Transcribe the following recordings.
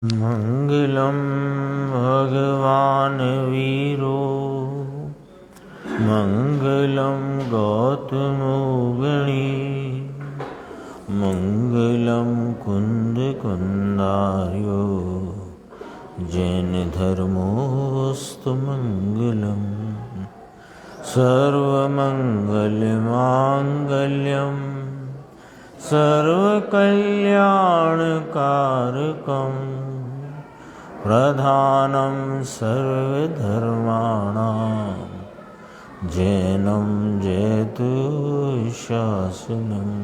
मंगलम भगवान वीरो मंगलम गौतमो गणी मंगलम कुंद कुंदार्यो जैन धर्मोस्तु मंगलम सर्वमंगलमांगल्यम सर्वकल्याणकारकं प्रधानं सर्वधर्माणां जैनं जयतु शासनम्।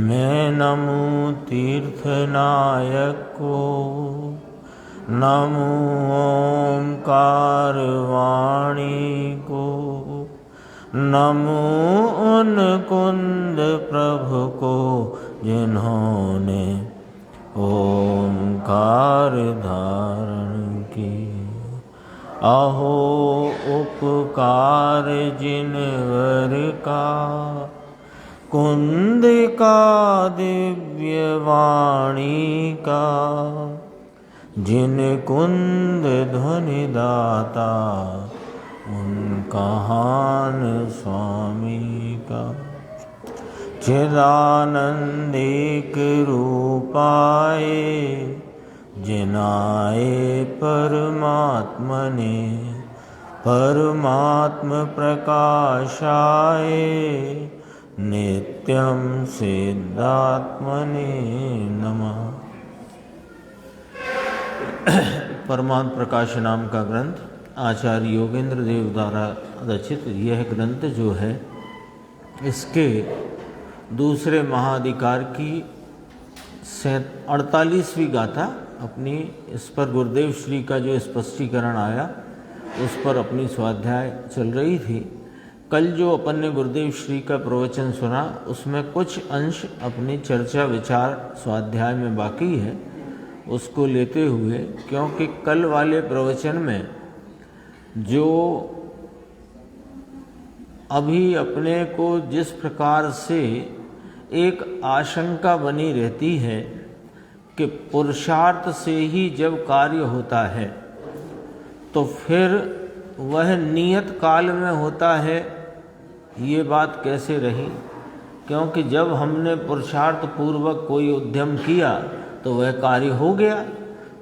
मैं नमो तीर्थनायक को, नमो ओंकार वाणी को, नमो उन कुंद प्रभु को जिन्होंने ओंकार धारण की। अहो उपकार जिनवर का, कुंद का दिव्य वाणी का, जिन कुंद ध्वनि दाता उनका हान स्वामी का। चिदानंदिक रूपाए जिनाए परमात्मने, परमात्म प्रकाशाए नित्यं सिद्धात्मने नमः। परमात्म प्रकाश नाम का ग्रंथ आचार्य योगेंद्र देव द्वारा रचित यह ग्रंथ जो है, इसके दूसरे महाधिकार की 48वीं गाथा अपनी, इस पर गुरुदेव श्री का जो स्पष्टीकरण आया उस पर अपनी स्वाध्याय चल रही थी। कल जो अपन ने गुरुदेव श्री का प्रवचन सुना उसमें कुछ अंश अपनी चर्चा विचार स्वाध्याय में बाकी है, उसको लेते हुए, क्योंकि कल वाले प्रवचन में जो अभी अपने को जिस प्रकार से एक आशंका बनी रहती है कि पुरुषार्थ से ही जब कार्य होता है तो फिर वह नियत काल में होता है, ये बात कैसे रही? क्योंकि जब हमने पुरुषार्थ पूर्वक कोई उद्यम किया तो वह कार्य हो गया,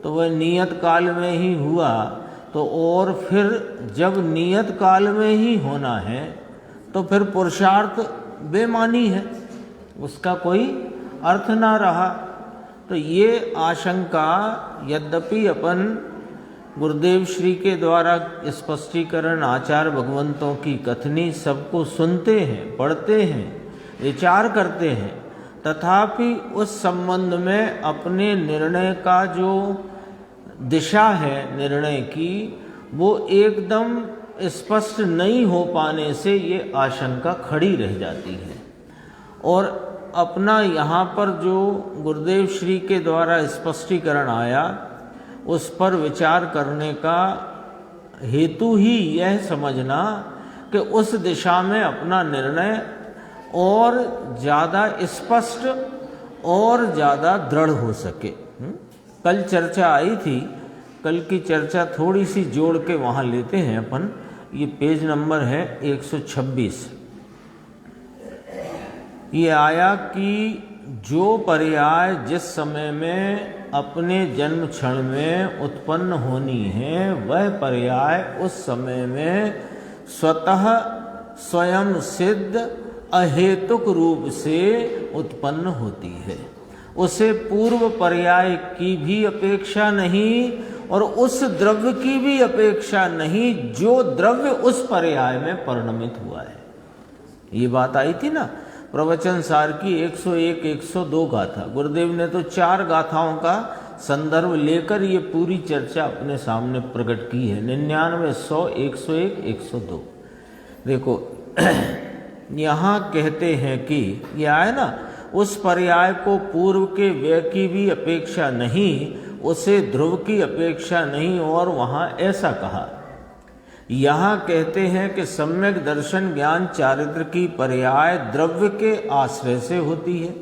तो वह नियत काल में ही हुआ। तो और फिर जब नियत काल में ही होना है तो फिर पुरुषार्थ बेमानी है, उसका कोई अर्थ ना रहा। तो ये आशंका यद्यपि अपन गुरुदेव श्री के द्वारा स्पष्टीकरण आचार्य भगवंतों की कथनी सबको सुनते हैं, पढ़ते हैं, विचार करते हैं, तथापि उस संबंध में अपने निर्णय का जो दिशा है निर्णय की, वो एकदम स्पष्ट नहीं हो पाने से ये आशंका खड़ी रह जाती है। और अपना यहाँ पर जो गुरुदेव श्री के द्वारा स्पष्टीकरण आया उस पर विचार करने का हेतु ही यह समझना कि उस दिशा में अपना निर्णय और ज़्यादा स्पष्ट और ज़्यादा दृढ़ हो सके। कल चर्चा आई थी, कल की चर्चा थोड़ी सी जोड़ के वहाँ लेते हैं अपन। ये पेज नंबर है 126। ये आया कि जो पर्याय जिस समय में अपने जन्म क्षण में उत्पन्न होनी है, वह पर्याय उस समय में स्वतः स्वयं सिद्ध अहेतुक रूप से उत्पन्न होती है। उसे पूर्व पर्याय की भी अपेक्षा नहीं और उस द्रव्य की भी अपेक्षा नहीं जो द्रव्य उस पर्याय में परिणमित हुआ है। ये बात आई थी ना प्रवचन सार की 101 102 गाथा। गुरुदेव ने तो 4 गाथाओं का संदर्भ लेकर ये पूरी चर्चा अपने सामने प्रकट की है। 99 100 101 102। देखो यहाँ कहते हैं कि यह है ना, उस पर्याय को पूर्व के व्यय की भी अपेक्षा नहीं, उसे ध्रुव की अपेक्षा नहीं। और वहाँ ऐसा कहा, यहाँ कहते हैं कि सम्यक दर्शन ज्ञान चारित्र की पर्याय द्रव्य के आश्रय से होती है।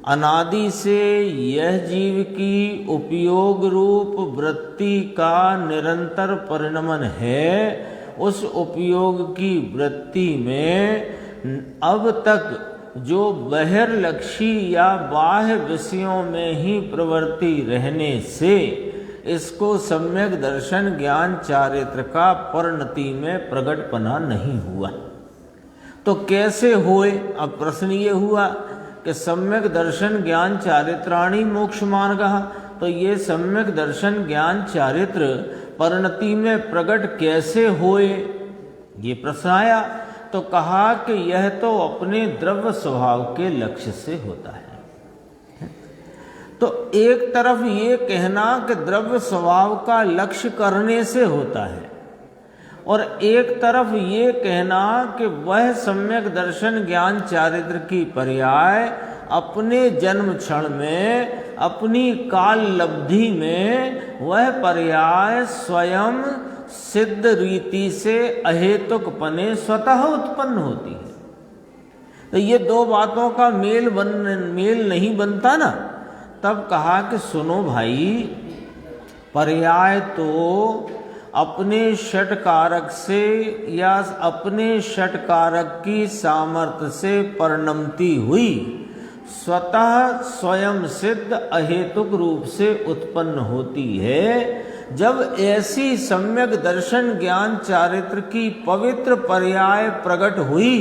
अनादि से यह जीव की उपयोग रूप वृत्ति का निरंतर परिणमन है। उस उपयोग की वृत्ति में अब तक जो बहिर्लक्षी या बाह्य विषयों में ही प्रवृत्ति रहने से इसको सम्यक दर्शन ज्ञान चारित्र का परिणति में प्रकटपना नहीं हुआ। तो कैसे होए? अब प्रश्न ये हुआ कि सम्यक दर्शन ज्ञान चारित्राणि मोक्ष मार्गः, तो ये सम्यक दर्शन ज्ञान चारित्र परिणति में प्रकट कैसे होए, ये प्रश्न आया। तो कहा कि यह तो अपने द्रव्य स्वभाव के लक्ष्य से होता है। तो एक तरफ ये कहना कि द्रव्य स्वभाव का लक्ष्य करने से होता है, और एक तरफ ये कहना कि वह सम्यक दर्शन ज्ञान चारित्र की पर्याय अपने जन्म क्षण में, अपनी काल लब्धि में वह पर्याय स्वयं सिद्ध रीति से अहेतुकपने स्वतः उत्पन्न होती है। तो ये दो बातों का मेल नहीं बनता ना। तब कहा कि सुनो भाई, पर्याय तो अपने षटकारक से या अपने षटकारक की सामर्थ्य से परिणमती हुई स्वतः स्वयं सिद्ध अहेतुक रूप से उत्पन्न होती है। जब ऐसी सम्यक दर्शन ज्ञान चारित्र की पवित्र पर्याय प्रकट हुई,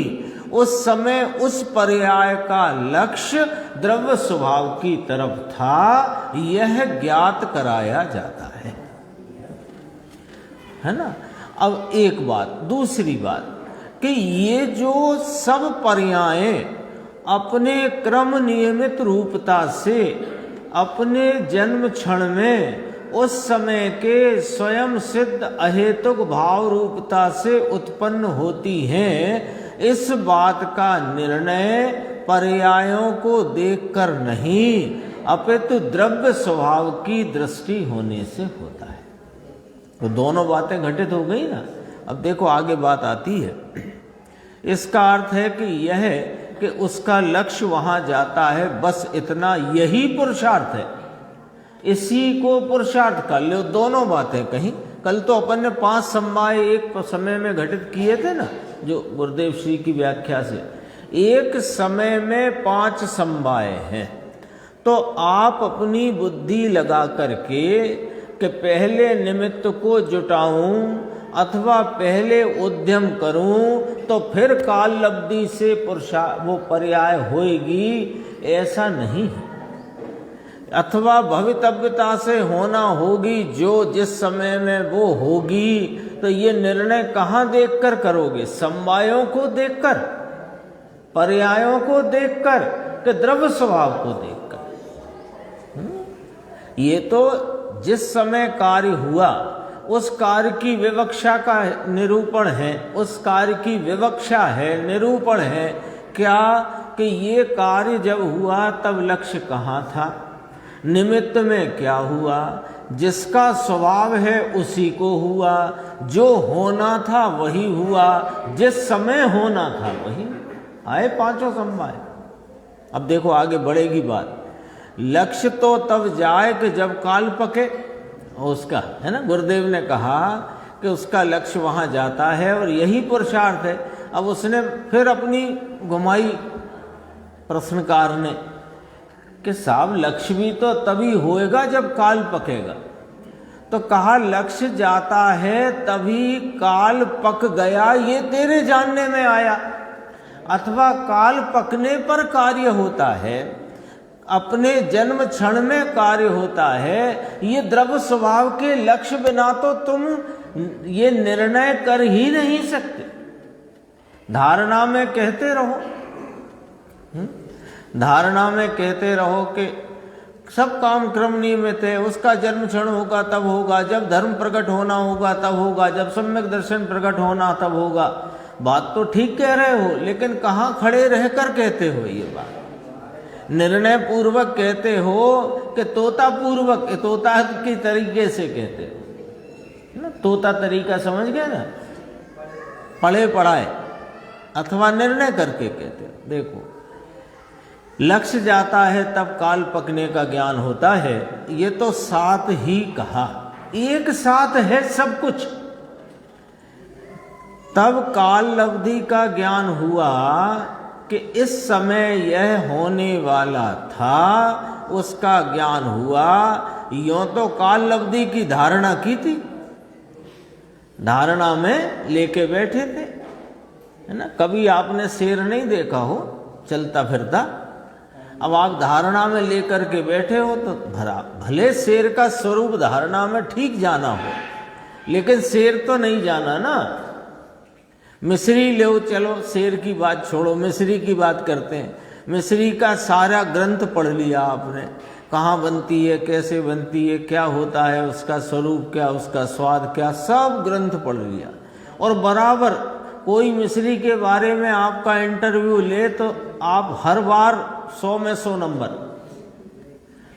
उस समय उस पर्याय का लक्ष्य द्रव्य स्वभाव की तरफ था, यह ज्ञात कराया जाता है ना। अब एक बात, दूसरी बात कि ये जो सब पर्यायें अपने क्रम नियमित रूपता से अपने जन्म क्षण में उस समय के स्वयं सिद्ध अहेतुक भाव रूपता से उत्पन्न होती हैं, इस बात का निर्णय पर्यायों को देखकर नहीं अपितु द्रव्य स्वभाव की दृष्टि होने से होता है। तो दोनों बातें घटित हो गई ना। अब देखो आगे बात आती है। इसका अर्थ है कि यह कि उसका लक्ष्य वहां जाता है, बस इतना, यही पुरुषार्थ है, इसी को पुरुषार्थ कर लो। दोनों बातें कहीं। कल तो अपन ने 5 समवाय एक समय में घटित किए थे ना, जो गुरुदेव श्री की व्याख्या से। एक समय में 5 समवाय हैं। तो आप अपनी बुद्धि लगा करके कि पहले निमित्त को जुटाऊं अथवा पहले उद्यम करूं तो फिर काल लब्धि से वो पर्याय होएगी, ऐसा नहीं है। अथवा भवितव्यता से होना होगी, जो जिस समय में वो होगी। तो ये निर्णय कहाँ देखकर करोगे? समवायों को देखकर, पर्यायों को देखकर, कि द्रव्य स्वभाव को देखकर। ये तो जिस समय कार्य हुआ उस कार्य की विवक्षा का निरूपण है, उस कार्य की विवक्षा है, निरूपण है। क्या कि ये कार्य जब हुआ तब लक्ष्य कहाँ था, निमित्त में क्या हुआ, जिसका स्वभाव है उसी को हुआ, जो होना था वही हुआ, जिस समय होना था वही आए 5 समवाय। अब देखो आगे बढ़ेगी बात। लक्ष्य तो तब जाए कि जब काल पके, उसका है ना। गुरुदेव ने कहा कि उसका लक्ष्य वहां जाता है और यही पुरुषार्थ है। अब उसने फिर अपनी घुमाई प्रश्नकार ने कि साहब लक्ष्य भी तो तभी होएगा जब काल पकेगा। तो कहा लक्ष्य जाता है तभी काल पक गया, ये तेरे जानने में आया, अथवा काल पकने पर कार्य होता है, अपने जन्म क्षण में कार्य होता है। ये द्रव्य स्वभाव के लक्ष्य बिना तो तुम ये निर्णय कर ही नहीं सकते। धारणा में कहते रहो, धारणा में कहते रहो कि सब काम क्रम नियमित है, उसका जन्म क्षण होगा तब होगा, जब धर्म प्रकट होना होगा तब होगा, जब सम्यक दर्शन प्रकट होना तब होगा। बात तो ठीक कह रहे हो, लेकिन कहाँ खड़े रहकर कहते हो ये बात? निर्णय पूर्वक कहते हो कि तोता पूर्वक, तोता की तरीके से कहते हो ना। तोता तरीका समझ गए ना, पढ़े पढ़ाए, अथवा निर्णय करके कहते हो। देखो लक्ष्य जाता है तब काल पकने का ज्ञान होता है। ये तो साथ ही कहा, एक साथ है सब कुछ। तब काल लब्धि का ज्ञान हुआ कि इस समय यह होने वाला था, उसका ज्ञान हुआ। यों तो काल लब्धि की धारणा की थी, धारणा में लेके बैठे थे, है ना। कभी आपने शेर नहीं देखा हो चलता फिरता, अब आप धारणा में लेकर के बैठे हो तो भले शेर का स्वरूप धारणा में ठीक जाना हो, लेकिन शेर तो नहीं जाना ना। मिस्री ले चलो, शेर की बात छोड़ो, मिस्री की बात करते हैं। मिस्री का सारा ग्रंथ पढ़ लिया आपने, कहाँ बनती है, कैसे बनती है, क्या होता है, उसका स्वरूप क्या, उसका स्वाद क्या, सब ग्रंथ पढ़ लिया। और बराबर कोई मिस्री के बारे में आपका इंटरव्यू ले तो आप हर बार 100 में 100 नंबर,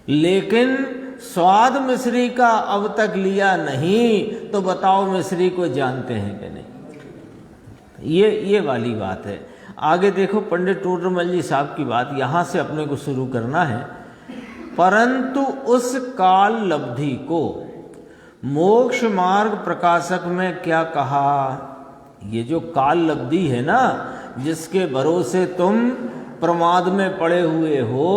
लेकिन स्वाद मिस्री का अब तक लिया नहीं, तो बताओ मिस्री को जानते हैं कि नहीं। ये वाली बात है। आगे देखो, पंडित टोडरमल जी साहब की बात यहाँ से अपने को शुरू करना है। परंतु उस काल लब्धि को मोक्ष मार्ग प्रकाशक में क्या कहा? ये जो काल लब्धि है ना, जिसके भरोसे तुम प्रमाद में पड़े हुए हो,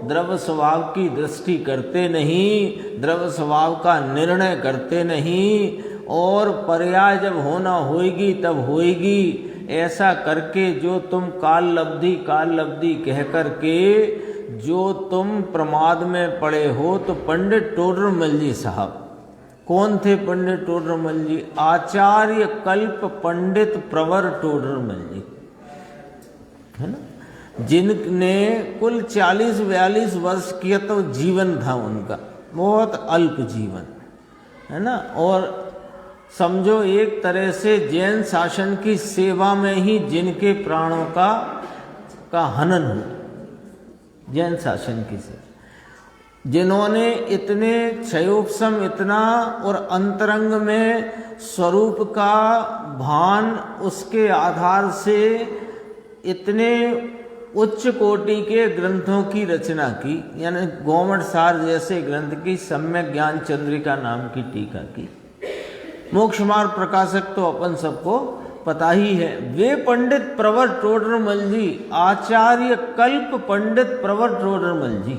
द्रव्य स्वभाव की दृष्टि करते नहीं, द्रव्य स्वभाव का निर्णय करते नहीं, और पर्याय जब होना होएगी तब होएगी, ऐसा करके जो तुम काल लब्धि कह करके जो तुम प्रमाद में पड़े हो। तो पंडित टोडरमल जी साहब कौन थे? पंडित टोडरमल जी आचार्य कल्प पंडित प्रवर टोडरमल जी, है ना, जिनने कुल 40-42 वर्ष किया तो जीवन था उनका, बहुत अल्प जीवन, है ना। और समझो एक तरह से जैन शासन की सेवा में ही जिनके प्राणों का हनन हुआ, जैन शासन की सेवा, जिन्होंने इतने क्षयोपशम, इतना और अंतरंग में स्वरूप का भान, उसके आधार से इतने उच्च कोटि के ग्रंथों की रचना की, यानी गोमट सार जैसे ग्रंथ की, सम्यक ज्ञान चंद्रिका नाम की टीका की, मोक्ष मार्ग प्रकाशक तो अपन सबको पता ही है। वे पंडित प्रवर टोडरमल जी, आचार्य कल्प पंडित प्रवर टोडरमल जी,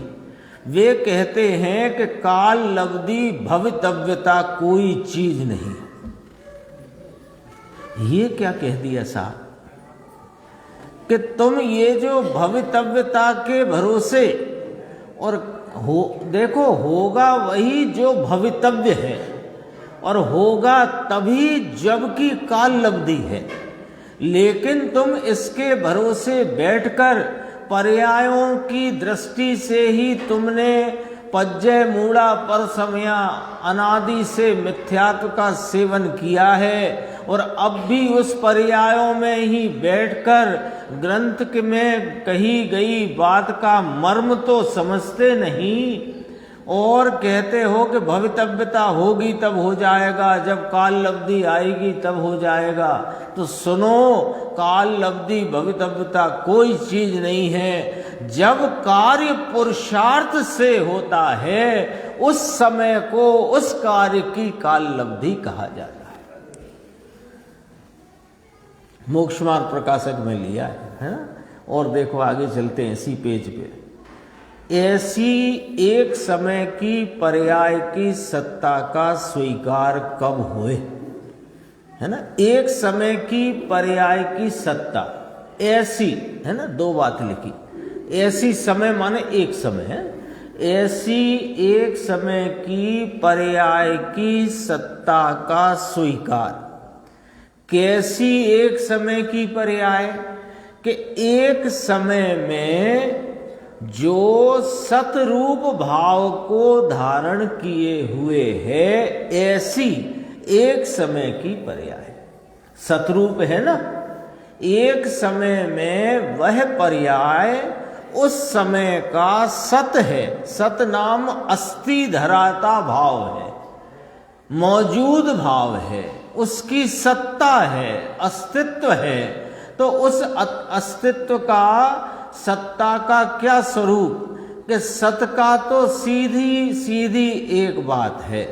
वे कहते हैं कि काल लब्धि भवितव्यता कोई चीज नहीं। ये क्या कह दिया साहब कि तुम ये जो भवितव्यता के भरोसे, और देखो होगा वही जो भवितव्य है, और होगा तभी जबकि काल लब्धि है, लेकिन तुम इसके भरोसे बैठकर पर्यायों की दृष्टि से ही तुमने पज्जय मूढ़ा पर समया अनादि से मिथ्यात्व का सेवन किया है, और अब भी उस पर्यायों में ही बैठकर ग्रंथ में कही गई बात का मर्म तो समझते नहीं, और कहते हो कि भवितव्यता होगी तब हो जाएगा, जब काल लब्धि आएगी तब हो जाएगा। तो सुनो, काल लब्धि भवितव्यता कोई चीज नहीं है। जब कार्य पुरुषार्थ से होता है, उस समय को उस कार्य की काल लब्धि कहा जाता है। मोक्ष मार्ग प्रकाशक में लिया है ना। और देखो आगे चलते हैं इसी पेज पे। ऐसी एक समय की पर्याय की सत्ता का स्वीकार कब होए, है ना। एक समय की पर्याय की सत्ता, ऐसी, है ना, दो बात लिखी। ऐसी समय माने एक समय है, ऐसी एक समय की पर्याय की सत्ता का स्वीकार। कैसी एक समय की पर्याय? कि एक समय में जो सतरूप भाव को धारण किए हुए है, ऐसी एक समय की पर्याय। सतरूप है ना, एक समय में वह पर्याय उस समय का सत है। सत नाम अस्ति धराता भाव है, मौजूद भाव है, उसकी सत्ता है, अस्तित्व है। तो उस अस्तित्व का सत्ता का क्या स्वरूप, कि सत का तो सीधी सीधी एक बात है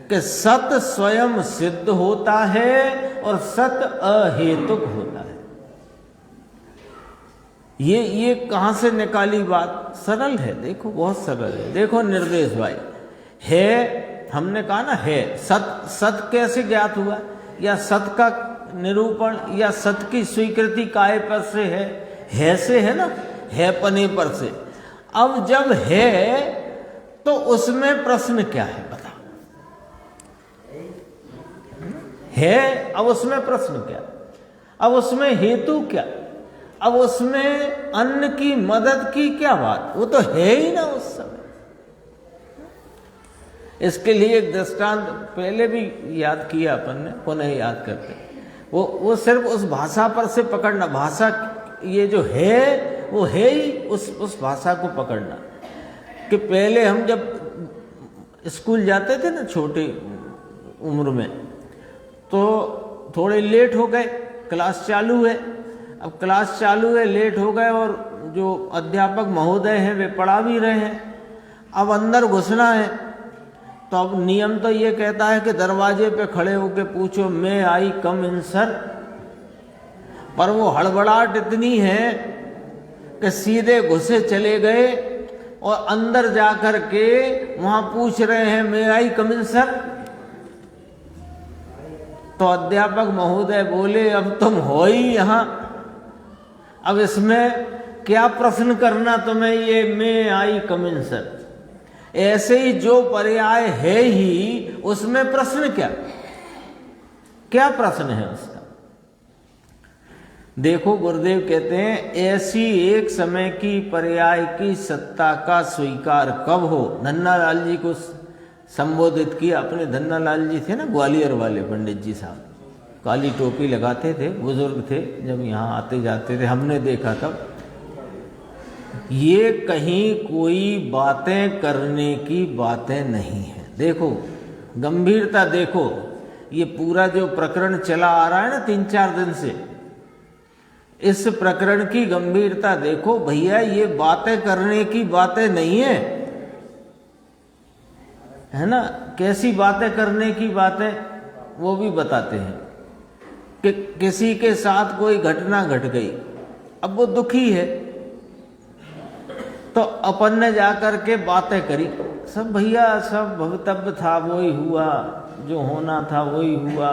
कि सत स्वयं सिद्ध होता है और सत अहेतुक होता है। ये कहां से निकाली बात? सरल है, देखो बहुत सरल है। देखो निर्देश भाई, है हमने कहा ना है, सत कैसे ज्ञात हुआ, या सत का निरूपण या सत की स्वीकृति काय पर से है से है ना, है पने पर से। अब जब है तो उसमें प्रश्न क्या है बता, है अब उसमें प्रश्न क्या, अब उसमें हेतु क्या, अब उसमें अन्न की मदद की क्या बात, वो तो है ही ना उस समय। इसके लिए एक दृष्टांत पहले भी याद किया अपन ने, पुनः याद करते, वो सिर्फ उस भाषा पर से पकड़ना, भाषा ये जो है वो है ही उस भाषा को पकड़ना। कि पहले हम जब स्कूल जाते थे ना छोटी उम्र में, तो थोड़े लेट हो गए, क्लास चालू है, अब क्लास चालू है, लेट हो गए और जो अध्यापक महोदय हैं वे पढ़ा भी रहे हैं, अब अंदर घुसना है। तो अब नियम तो ये कहता है कि दरवाजे पे खड़े होकर पूछो मे आई कम इन सर, पर वो हड़बड़ाहट इतनी है कि सीधे घुसे चले गए और अंदर जाकर के वहां पूछ रहे हैं मे आई कम इन सर। तो अध्यापक महोदय बोले अब तुम हो ही यहां, अब इसमें क्या प्रश्न करना तुम्हें, ये मे आई कम इन सर। ऐसे ही जो पर्याय है ही उसमें प्रश्न क्या प्रश्न है उसका। देखो गुरुदेव कहते हैं ऐसी एक समय की पर्याय की सत्ता का स्वीकार कब हो। धन्नालाल जी को संबोधित किया अपने, धन्नालाल जी थे ना ग्वालियर वाले पंडित जी साहब, काली टोपी लगाते थे, बुजुर्ग थे, जब यहाँ आते जाते थे हमने देखा तब। ये कहीं कोई बातें करने की बातें नहीं है। देखो गंभीरता, देखो ये पूरा जो प्रकरण चला आ रहा है ना 3-4 दिन से, इस प्रकरण की गंभीरता देखो भैया, ये बातें करने की बातें नहीं है ना। कैसी बातें करने की बातें, वो भी बताते हैं कि किसी के साथ कोई घटना घट गई, अब वो दुखी है, तो अपन ने जाकर के बातें करी, सब भैया सब भवितव्य था वही हुआ, जो होना था वही हुआ,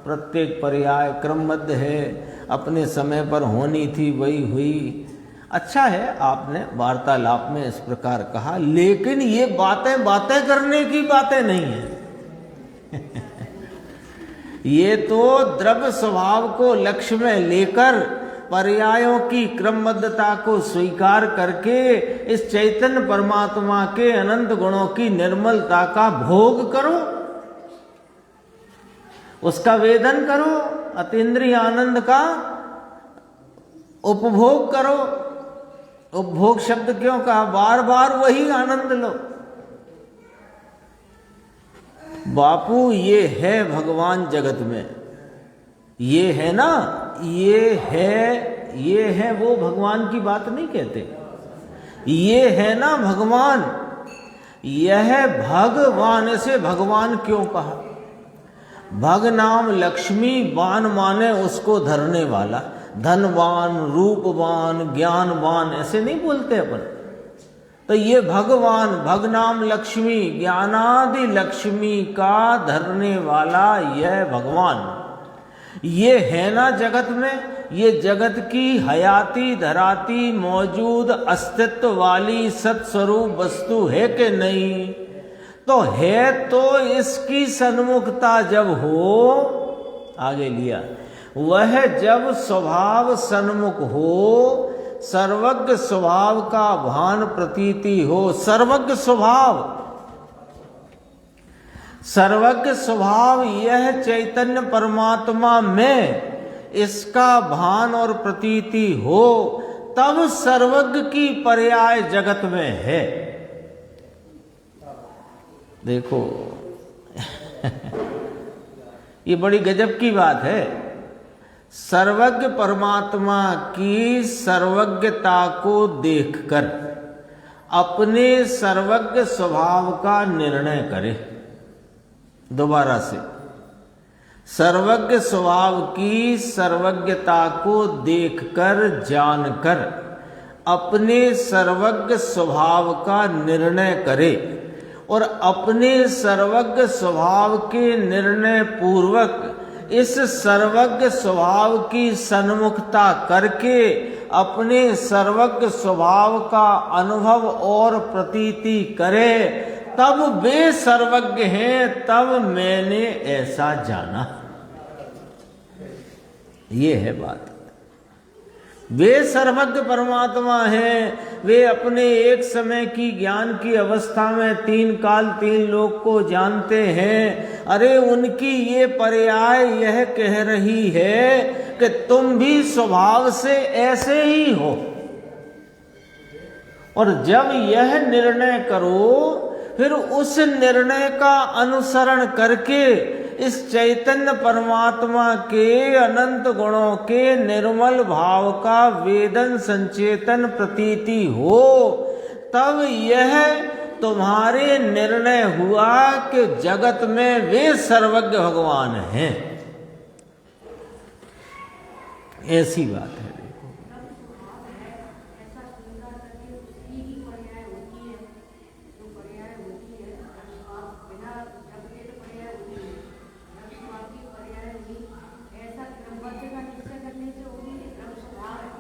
प्रत्येक पर्याय क्रमबद्ध है, अपने समय पर होनी थी वही हुई। अच्छा है आपने वार्तालाप में इस प्रकार कहा, लेकिन ये बातें करने की बातें नहीं है। ये तो द्रव्य स्वभाव को लक्ष्य में लेकर पर्यायों की क्रमबद्धता को स्वीकार करके इस चैतन्य परमात्मा के अनंत गुणों की निर्मलता का भोग करो, उसका वेदन करो, अतीन्द्रिय आनंद का उपभोग करो। उपभोग शब्द क्यों कहा, बार बार वही आनंद लो। बापू ये है भगवान जगत में, ये है ना, ये है वो भगवान की बात नहीं कहते, ये है ना भगवान, यह भगवान। ऐसे भगवान क्यों कहा, भग नाम लक्ष्मी, बान माने उसको धरने वाला, धनवान, रूपवान, ज्ञानवान, ऐसे नहीं बोलते अपन। तो ये भगवान, भग नाम लक्ष्मी, ज्ञानादि लक्ष्मी का धरने वाला यह भगवान, ये है ना जगत में, ये जगत की हयाती धराती मौजूद अस्तित्व वाली सत्स्वरूप वस्तु है कि नहीं। तो है, तो इसकी सन्मुखता जब हो, आगे लिया, वह जब स्वभाव सन्मुख हो, सर्वज्ञ स्वभाव का भान प्रतीति हो। सर्वज्ञ स्वभाव यह चैतन्य परमात्मा में इसका भान और प्रतीति हो, तब सर्वज्ञ की पर्याय जगत में है। देखो ये बड़ी गजब की बात है। सर्वज्ञ परमात्मा की सर्वज्ञता को देखकर अपने सर्वज्ञ स्वभाव का निर्णय करे। दोबारा से, सर्वज्ञ स्वभाव की सर्वज्ञता को देखकर जानकर अपने सर्वज्ञ स्वभाव का निर्णय करे और अपने सर्वज्ञ स्वभाव के निर्णय पूर्वक इस सर्वज्ञ स्वभाव की सन्मुखता करके अपने सर्वज्ञ स्वभाव का अनुभव और प्रतीति करे, तब वे सर्वज्ञ हैं, तब मैंने ऐसा जाना। ये है बात। वे सर्वज्ञ परमात्मा हैं, वे अपने एक समय की ज्ञान की अवस्था में तीन काल तीन लोक को जानते हैं। अरे उनकी ये पर्याय यह कह रही है कि तुम भी स्वभाव से ऐसे ही हो, और जब यह निर्णय करो फिर उस निर्णय का अनुसरण करके इस चैतन्य परमात्मा के अनंत गुणों के निर्मल भाव का वेदन संचेतन प्रतीति हो, तब यह तुम्हारे निर्णय हुआ कि जगत में वे सर्वज्ञ भगवान हैं। ऐसी बात है।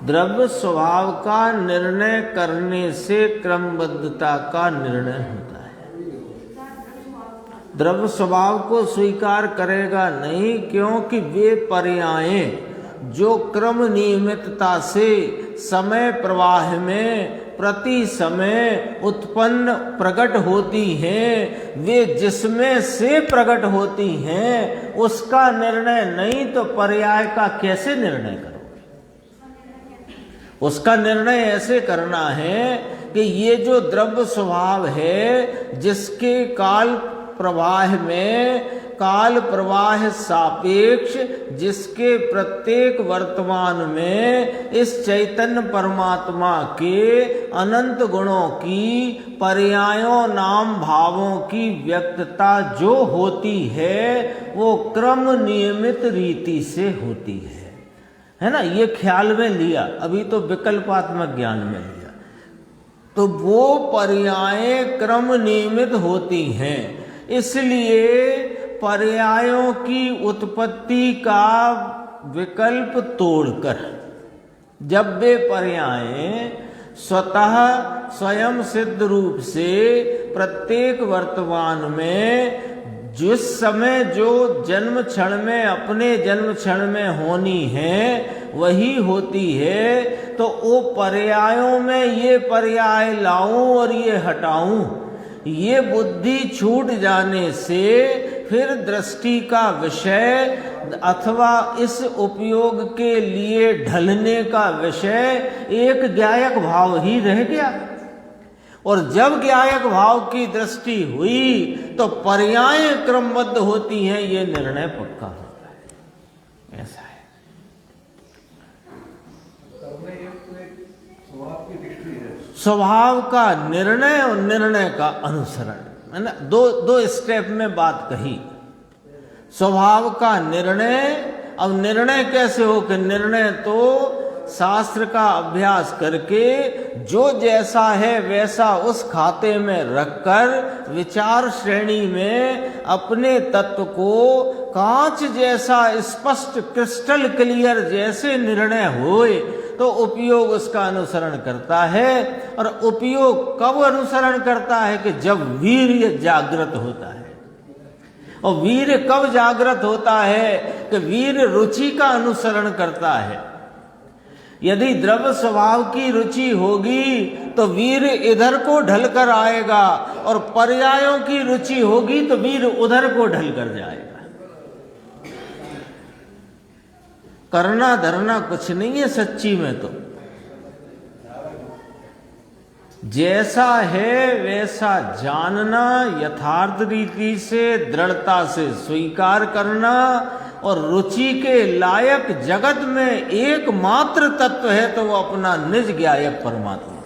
द्रव्य स्वभाव का निर्णय करने से क्रमबद्धता का निर्णय होता है। द्रव्य स्वभाव को स्वीकार करेगा नहीं, क्योंकि वे पर्यायें जो क्रम नियमितता से समय प्रवाह में प्रति समय उत्पन्न प्रकट होती हैं, वे जिसमें से प्रकट होती हैं उसका निर्णय नहीं तो पर्याय का कैसे निर्णय करोगे? उसका निर्णय ऐसे करना है कि ये जो द्रव्य स्वभाव है, जिसके काल प्रवाह में काल प्रवाह सापेक्ष, जिसके प्रत्येक वर्तमान में इस चैतन्य परमात्मा के अनंत गुणों की पर्यायों नाम भावों की व्यक्तता जो होती है वो क्रम नियमित रीति से होती है ना। ये ख्याल में लिया, अभी तो विकल्पात्मक ज्ञान में लिया, तो वो पर्यायें क्रम नियमित होती हैं। इसलिए पर्यायों की उत्पत्ति का विकल्प तोड़कर जब वे पर्यायें स्वतः स्वयं सिद्ध रूप से प्रत्येक वर्तमान में जिस समय जो जन्म क्षण में अपने जन्म क्षण में होनी है वही होती है, तो वो पर्यायों में ये पर्याय लाऊं और ये हटाऊं, ये बुद्धि छूट जाने से फिर दृष्टि का विषय अथवा इस उपयोग के लिए ढलने का विषय एक ज्ञायक भाव ही रह गया। और जब ज्ञायक भाव की दृष्टि हुई तो पर्यायें क्रमबद्ध होती हैं, ये निर्णय पक्का होता है। ऐसा है। स्वभाव का निर्णय और निर्णय का अनुसरण है ना। दो स्टेप में बात कही। स्वभाव का निर्णय, अब निर्णय कैसे हो कि निर्णय तो शास्त्र का अभ्यास करके जो जैसा है वैसा उस खाते में रखकर विचार श्रेणी में अपने तत्व को कांच जैसा स्पष्ट क्रिस्टल क्लियर जैसे निर्णय होए तो उपयोग उसका अनुसरण करता है। और उपयोग कब अनुसरण करता है कि जब वीर्य जागृत होता है। और वीर्य कब जागृत होता है कि वीर्य रुचि का अनुसरण करता है। यदि द्रव्य स्वभाव की रुचि होगी तो वीर इधर को ढलकर आएगा, और पर्यायों की रुचि होगी तो वीर उधर को ढलकर जाएगा। करना धरना कुछ नहीं है सच्ची में, तो जैसा है वैसा जानना, यथार्थ रीति से दृढ़ता से स्वीकार करना और रुचि के लायक जगत में एकमात्र तत्व है तो वो अपना निज ज्ञायक परमात्मा है,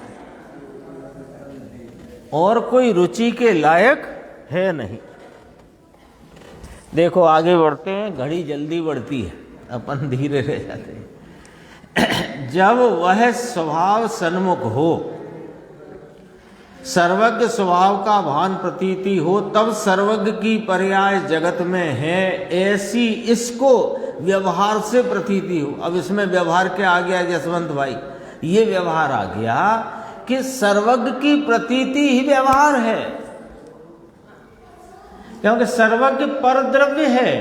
और कोई रुचि के लायक है नहीं। देखो आगे बढ़ते हैं, घड़ी जल्दी बढ़ती है, अपन धीरे रह जाते हैं। जब वह स्वभाव सन्मुख हो, सर्वज्ञ स्वभाव का भान प्रतीति हो, तब सर्वज्ञ की पर्याय जगत में है ऐसी इसको व्यवहार से प्रतीति हो। अब इसमें व्यवहार क्या आ गया जसवंत भाई? ये व्यवहार आ गया कि सर्वज्ञ की प्रतीति ही व्यवहार है, क्योंकि सर्वज्ञ परद्रव्य है,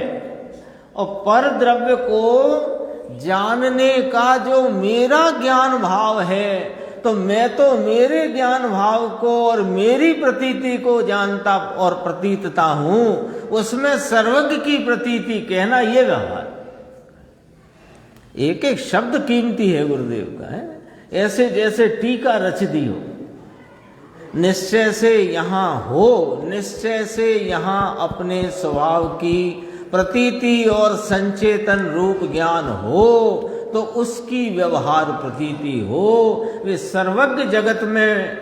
और परद्रव्य को जानने का जो मेरा ज्ञान भाव है, तो मैं तो मेरे ज्ञान भाव को और मेरी प्रतीति को जानता और प्रतीतता हूं, उसमें सर्वज्ञ की प्रतीति कहना ये व्यवहार। एक एक शब्द कीमती है गुरुदेव का, है ऐसे जैसे टीका रच दी हो। निश्चय से यहाँ हो, निश्चय से यहाँ अपने स्वभाव की प्रतीति और संचेतन रूप ज्ञान हो, तो उसकी व्यवहार प्रतीति हो। वे सर्वज्ञ जगत में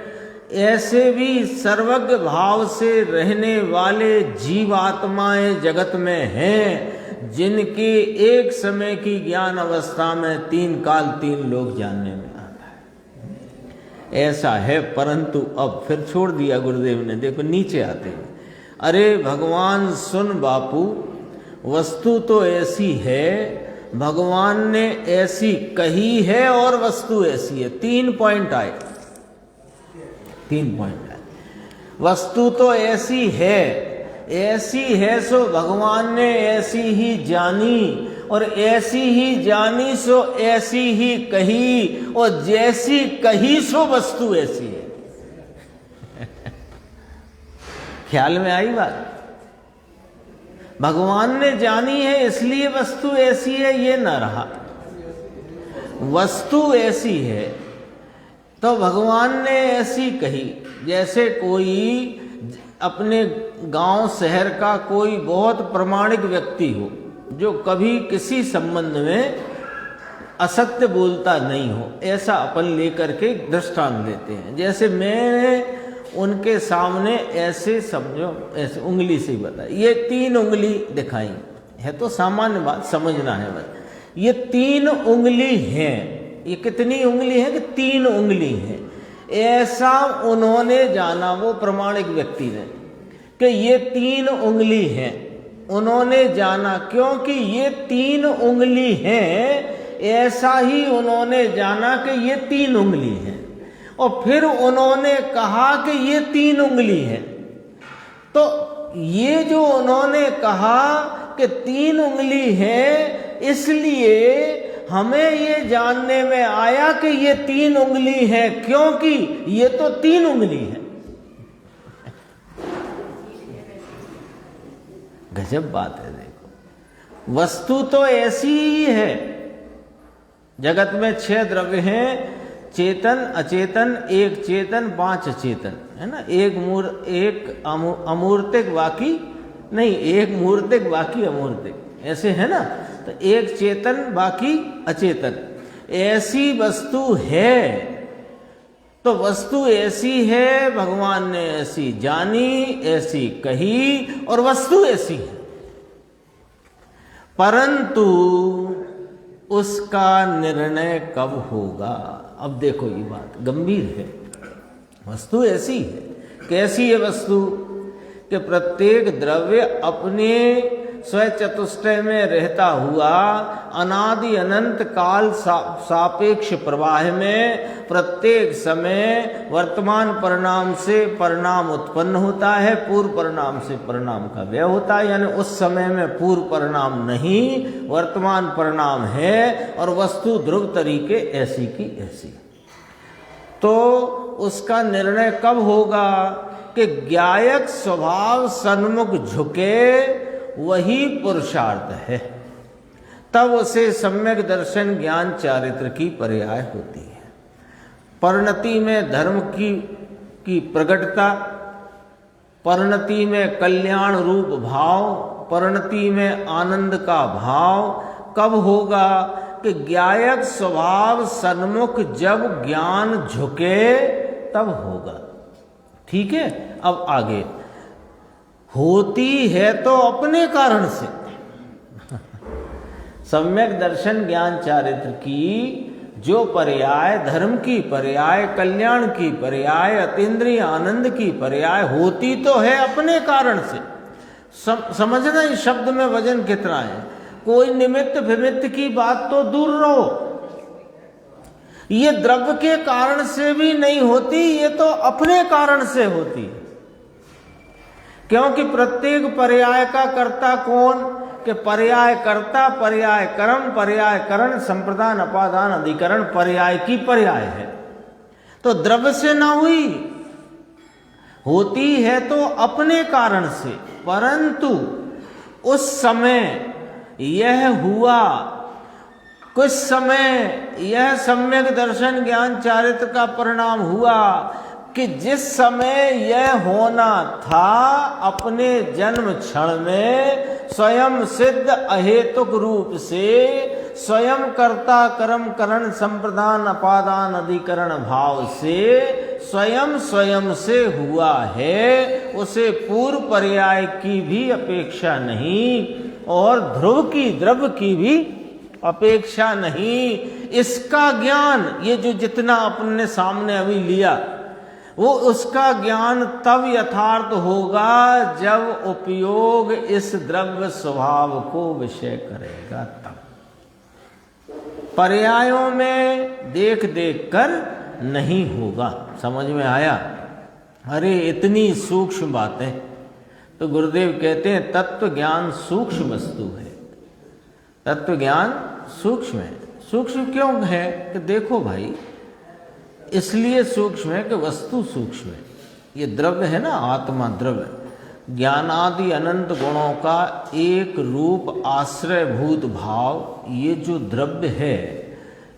ऐसे भी सर्वज्ञ भाव से रहने वाले जीवात्माएं जगत में हैं, जिनके एक समय की ज्ञान अवस्था में 3 काल 3 लोग जानने में आता है। ऐसा है, परंतु अब फिर छोड़ दिया गुरुदेव ने। देखो नीचे आते हैं, अरे भगवान सुन बापू, वस्तु तो ऐसी है, भगवान ने ऐसी कही है और वस्तु ऐसी है। 3 पॉइंट आए, 3 पॉइंट आए। वस्तु तो ऐसी है सो भगवान ने ऐसी ही जानी, और ऐसी ही जानी सो ऐसी ही कही, और जैसी कही सो वस्तु ऐसी है। ख्याल में आई बात? भगवान ने जानी है इसलिए वस्तु ऐसी है, ये न रहा। वस्तु ऐसी है तो भगवान ने ऐसी कही। जैसे कोई अपने गांव शहर का कोई बहुत प्रामाणिक व्यक्ति हो, जो कभी किसी संबंध में असत्य बोलता नहीं हो, ऐसा अपन लेकर के दृष्टांत देते हैं। जैसे मैं उनके सामने ऐसे समझो, ऐसे उंगली से ही बता, ये 3 उंगली दिखाई है, तो सामान्य बात समझना है बस। ये 3 उंगली हैं। ये कितनी उंगली है? कि 3 उंगली हैं। ऐसा उन्होंने जाना, वो प्रामाणिक व्यक्ति ने, कि ये 3 उंगली हैं। उन्होंने जाना क्योंकि ये 3 उंगली हैं, ऐसा ही उन्होंने जाना कि ये 3 उंगली हैं। और फिर उन्होंने कहा कि ये 3 उंगली है। तो ये जो उन्होंने कहा कि 3 उंगली है, इसलिए हमें ये जानने में आया कि ये 3 उंगली है, क्योंकि ये तो 3 उंगली है। गजब बात है। देखो, वस्तु तो ऐसी ही है। जगत में 6 द्रव्य हैं, चेतन, अचेतन, एक चेतन, 5 अचेतन, है ना। एक अमूर्तिक बाकी नहीं, एक मूर्तिक बाकी अमूर्तिक, ऐसे है ना। तो एक चेतन बाकी अचेतन, ऐसी वस्तु है। तो वस्तु ऐसी है, भगवान ने ऐसी जानी, ऐसी कही, और वस्तु ऐसी है। परंतु उसका निर्णय कब होगा? अब देखो, ये बात गंभीर है। वस्तु ऐसी है, कैसी है वस्तु? कि प्रत्येक द्रव्य अपने स्वचतुष्टय में रहता हुआ अनादि अनंत काल सापेक्ष प्रवाह में प्रत्येक समय वर्तमान परिणाम से परिणाम उत्पन्न होता है, पूर्व परिणाम से परिणाम का व्यय होता है। यानी उस समय में पूर्व परिणाम नहीं, वर्तमान परिणाम है, और वस्तु ध्रुव तरीके ऐसी की ऐसी। तो उसका निर्णय कब होगा? कि ज्ञायक स्वभाव सन्मुख झुके, वही पुरुषार्थ है। तब उसे सम्यक दर्शन ज्ञान चारित्र की पर्याय होती है। परिणति में धर्म की प्रगटता, परिणति में कल्याण रूप भाव, परिणति में आनंद का भाव कब होगा कि ज्ञायक स्वभाव सन्मुख जब ज्ञान झुके तब होगा। ठीक है, अब आगे होती है तो अपने कारण से। सम्यक दर्शन ज्ञान चारित्र की जो पर्याय धर्म की, पर्याय कल्याण की, पर्याय अतीन्द्रिय आनंद की, पर्याय होती तो है अपने कारण से। समझना इस शब्द में वजन कितना है। कोई निमित्त विमित्त की बात तो दूर रहो, ये द्रव्य के कारण से भी नहीं होती, ये तो अपने कारण से होती। क्योंकि प्रत्येक पर्याय का कर्ता कौन? कि पर्याय कर्ता, पर्याय कर्म, पर्याय करण, संप्रदान, अपादान, अधिकरण पर्याय की पर्याय है। तो द्रव्य से ना हुई, होती है तो अपने कारण से। परंतु उस समय यह हुआ, कुछ समय यह सम्यक दर्शन ज्ञान चारित्र का परिणाम हुआ कि जिस समय यह होना था अपने जन्म क्षण में स्वयं सिद्ध अहेतुक रूप से स्वयं कर्ता कर्म करण संप्रदान अपादान अधिकरण भाव से स्वयं से हुआ है, उसे पूर्व पर्याय की भी अपेक्षा नहीं और ध्रुव की द्रव्य की भी अपेक्षा नहीं। इसका ज्ञान, ये जो जितना अपने सामने अभी लिया, वो उसका ज्ञान तब यथार्थ होगा जब उपयोग इस द्रव्य स्वभाव को विषय करेगा। तब पर्यायों में देख देख कर नहीं होगा। समझ में आया? अरे इतनी सूक्ष्म बातें। तो गुरुदेव कहते हैं तत्व ज्ञान सूक्ष्म वस्तु है। तत्व ज्ञान सूक्ष्म है। सूक्ष्म क्यों है? कि देखो भाई, इसलिए सूक्ष्म है कि वस्तु सूक्ष्म है। ये द्रव्य है ना, आत्मा द्रव्य, ज्ञानादि अनंत गुणों का एक रूप आश्रयभूत भाव, ये जो द्रव्य है,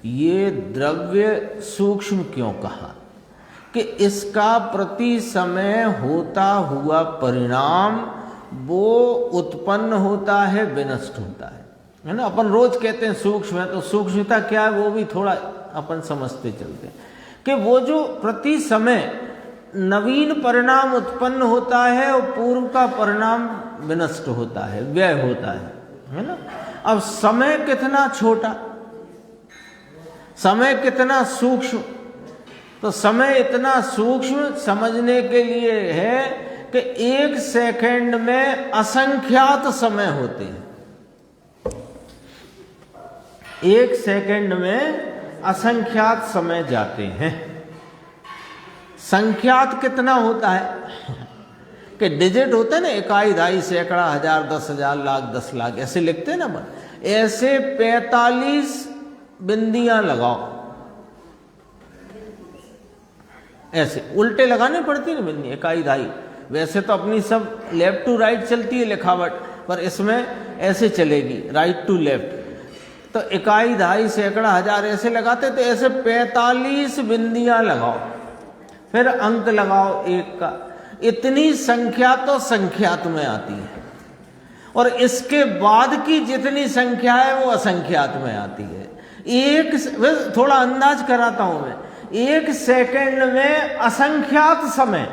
ये द्रव्य सूक्ष्म क्यों कहा? कि इसका प्रति समय होता हुआ परिणाम वो उत्पन्न होता है, विनष्ट होता है ना। अपन रोज कहते हैं सूक्ष्म है, तो सूक्ष्मता क्या है वो भी थोड़ा अपन समझते चलते हैं कि वो जो प्रति समय नवीन परिणाम उत्पन्न होता है और पूर्व का परिणाम विनष्ट होता है, व्यय होता है ना। अब समय कितना छोटा, समय कितना सूक्ष्म, तो समय इतना सूक्ष्म समझने के लिए है कि एक सेकंड में असंख्यात समय होते हैं। एक सेकंड में असंख्यात समय जाते हैं। संख्यात कितना होता है कि डिजिट होते हैं ना, इकाई, दहाई, सैकड़ा, हजार, 10,000, लाख, 10 लाख ऐसे लिखते हैं ना। ऐसे 45 बिंदियां लगाओ, ऐसे उल्टे लगाने पड़ती ना बिंदी, इकाई, दहाई। वैसे तो अपनी सब लेफ्ट टू राइट चलती है लिखावट, पर इसमें ऐसे चलेगी, राइट टू लेफ्ट। तो इकाई, दहाई, सैकड़ा, हजार ऐसे लगाते, तो ऐसे 45 बिंदियां लगाओ, फिर अंक लगाओ एक का। इतनी संख्या तो संख्यात में आती है, और इसके बाद की जितनी संख्या है वो असंख्यात में आती है। एक थोड़ा अंदाज कराता हूं मैं, एक सेकंड में असंख्यात समय,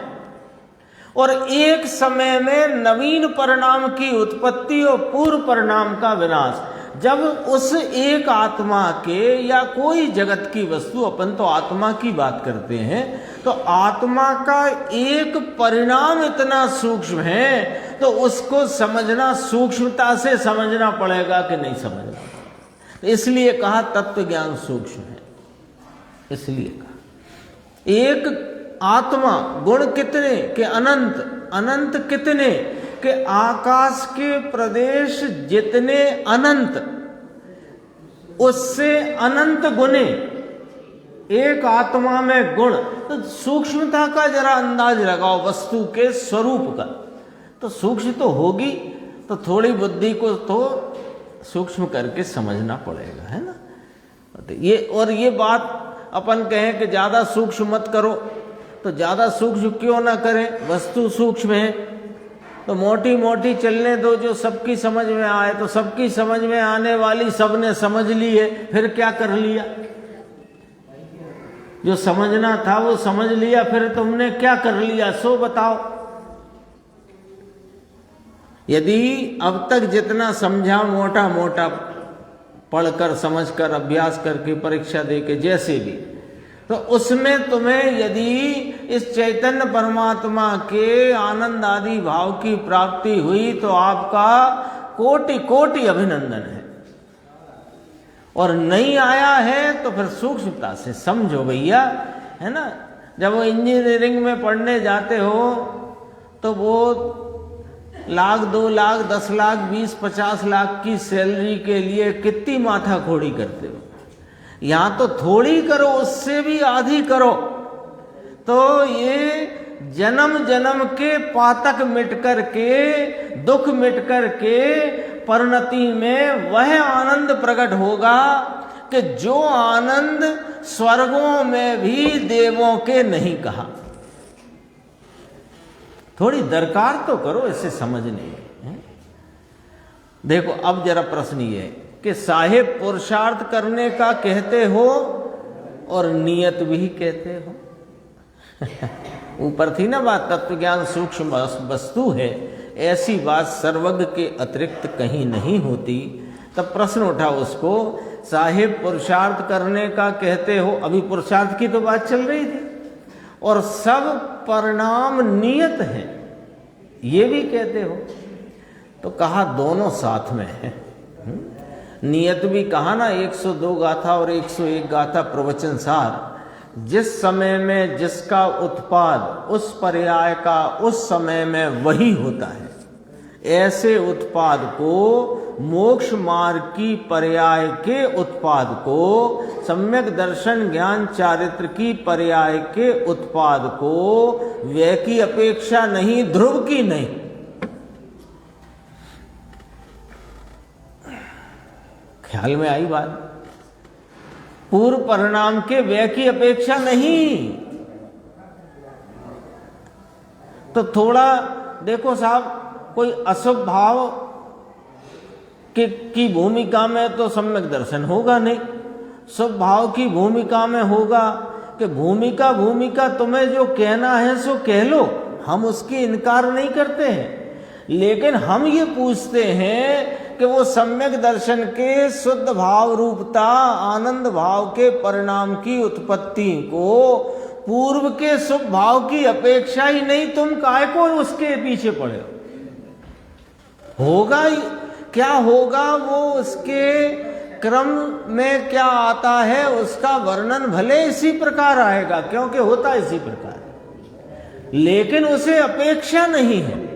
और एक समय में नवीन परिणाम की उत्पत्ति और पूर्व परिणाम का विनाश। जब उस एक आत्मा के या कोई जगत की वस्तु, अपन तो आत्मा की बात करते हैं, तो आत्मा का एक परिणाम इतना सूक्ष्म है, तो उसको समझना सूक्ष्मता से समझना पड़ेगा कि नहीं समझना। इसलिए कहा तत्व ज्ञान सूक्ष्म है। इसलिए कहा एक आत्मा गुण कितने के अनंत, अनंत कितने कि आकाश के प्रदेश जितने अनंत, उससे अनंत गुने एक आत्मा में गुण। तो सूक्ष्मता का जरा अंदाज लगाओ वस्तु के स्वरूप का, तो सूक्ष्म तो होगी, तो थोड़ी बुद्धि को तो सूक्ष्म करके समझना पड़ेगा, है ना। ये और ये बात अपन कहें कि ज्यादा सूक्ष्म मत करो, तो ज्यादा सूक्ष्म क्यों ना करें, वस्तु सूक्ष्म है तो मोटी मोटी चलने दो, जो सबकी समझ में आए। तो सबकी समझ में आने वाली सबने समझ ली है, फिर क्या कर लिया? जो समझना था वो समझ लिया, फिर तुमने क्या कर लिया सो बताओ। यदि अब तक जितना समझा मोटा मोटा पढ़कर, समझकर, अभ्यास करके, परीक्षा देके, जैसे भी, तो उसमें तुम्हें यदि इस चैतन्य परमात्मा के आनंद आदि भाव की प्राप्ति हुई तो आपका कोटि कोटि अभिनंदन है। और नहीं आया है तो फिर सूक्ष्मता से समझो भैया, है ना। जब वो इंजीनियरिंग में पढ़ने जाते हो तो वो 1,00,000, 2,00,000, 10,00,000, 20-50 लाख की सैलरी के लिए कितनी माथाखोड़ी करते हो। यहाँ तो थोड़ी करो, उससे भी आधी करो, तो ये जन्म जन्म के पातक मिट कर के, दुख मिट कर के परिणति में वह आनंद प्रकट होगा कि जो आनंद स्वर्गों में भी देवों के नहीं कहा। थोड़ी दरकार तो करो इसे समझने। देखो अब जरा प्रश्न ये है कि साहेब पुरुषार्थ करने का कहते हो और नियत भी कहते हो। ऊपर थी ना बात, तत्व ज्ञान सूक्ष्म वस्तु है, ऐसी बात सर्वज्ञ के अतिरिक्त कहीं नहीं होती। तब प्रश्न उठा उसको, साहेब पुरुषार्थ करने का कहते हो, अभी पुरुषार्थ की तो बात चल रही थी, और सब परिणाम नियत है ये भी कहते हो। तो कहा दोनों साथ में है। नियत भी कहा ना, 102 गाथा और 101 गाथा प्रवचन सार। जिस समय में जिसका उत्पाद उस पर्याय का उस समय में वही होता है, ऐसे उत्पाद को, मोक्ष मार्ग की पर्याय के उत्पाद को, सम्यक दर्शन ज्ञान चारित्र की पर्याय के उत्पाद को व्यय की अपेक्षा नहीं, ध्रुव की नहीं। ख्याल में आई बात? पूर्व परिणाम के व्यय की अपेक्षा नहीं। तो थोड़ा देखो साहब, कोई अशुभ भाव की भूमिका में तो सम्यक दर्शन होगा नहीं, शुभ भाव की भूमिका में होगा। कि भूमिका तुम्हें जो कहना है सो कह लो, हम उसकी इनकार नहीं करते हैं, लेकिन हम ये पूछते हैं कि वो सम्यक दर्शन के शुद्ध भाव रूपता, आनंद भाव के परिणाम की उत्पत्ति को पूर्व के शुभ भाव की अपेक्षा ही नहीं, तुम काय को उसके पीछे पड़े होगा। क्या होगा वो उसके क्रम में क्या आता है उसका वर्णन भले इसी प्रकार आएगा, क्योंकि होता इसी प्रकार, लेकिन उसे अपेक्षा नहीं है।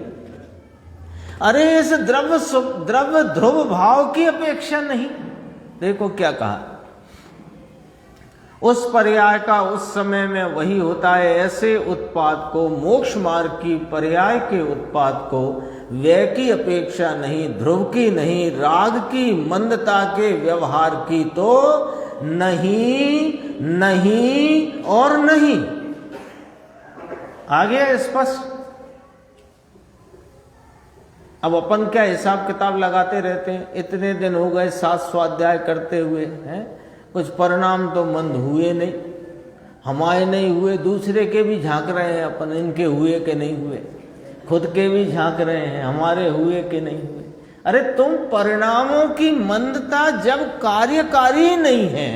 अरे इस द्रव्य ध्रुव भाव की अपेक्षा नहीं। देखो क्या कहा, उस पर्याय का उस समय में वही होता है, ऐसे उत्पाद को, मोक्ष मार्ग की पर्याय के उत्पाद को व्यय की अपेक्षा नहीं, ध्रुव की नहीं, राग की, मंदता के व्यवहार की तो नहीं, नहीं और नहीं। आ गया स्पष्ट? अब अपन क्या हिसाब किताब लगाते रहते हैं, इतने दिन हो गए 7 स्वाध्याय करते हुए हैं, कुछ परिणाम तो मंद हुए नहीं, हमारे नहीं हुए, दूसरे के भी झांक रहे हैं अपन, इनके हुए कि नहीं हुए, खुद के भी झांक रहे हैं, हमारे हुए कि नहीं हुए। अरे तुम परिणामों की मंदता जब कार्यकारी नहीं है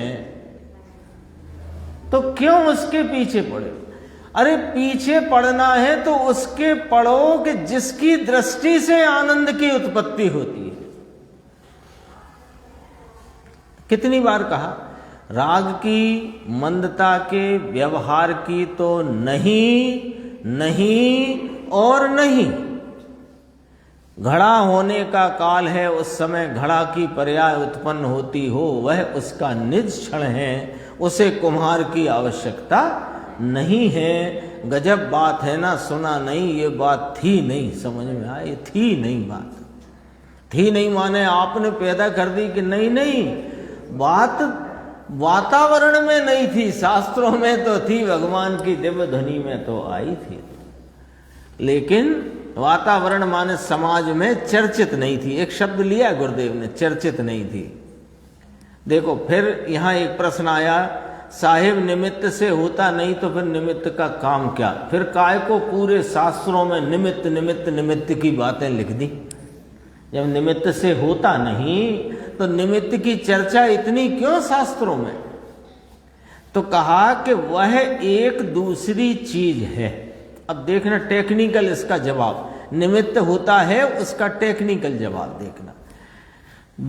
तो क्यों उसके पीछे पड़े? अरे पीछे पड़ना है तो उसके पड़ो कि जिसकी दृष्टि से आनंद की उत्पत्ति होती है। कितनी बार कहा, राग की, मंदता के व्यवहार की तो नहीं, नहीं और नहीं। घड़ा होने का काल है, उस समय घड़ा की पर्याय उत्पन्न होती हो, वह उसका निज क्षण है, उसे कुम्हार की आवश्यकता नहीं है। गजब बात है ना, सुना नहीं, ये बात थी नहीं, समझ में आए? थी नहीं बात, थी नहीं माने आपने पैदा कर दी कि नहीं, नहीं, बात वातावरण में नहीं थी, शास्त्रों में तो थी, भगवान की दिव्य ध्वनि में तो आई थी, लेकिन वातावरण माने समाज में चर्चित नहीं थी। एक शब्द लिया गुरुदेव ने, चर्चित नहीं थी। देखो फिर यहाँ एक प्रश्न आया, साहिब निमित्त से होता नहीं तो फिर निमित्त का काम क्या? फिर काय को पूरे शास्त्रों में निमित्त निमित्त निमित्त की बातें लिख दी? जब निमित्त से होता नहीं तो निमित्त की चर्चा इतनी क्यों शास्त्रों में? तो कहा कि वह एक दूसरी चीज है। अब देखना टेक्निकल इसका जवाब, निमित्त होता है उसका टेक्निकल जवाब देखना।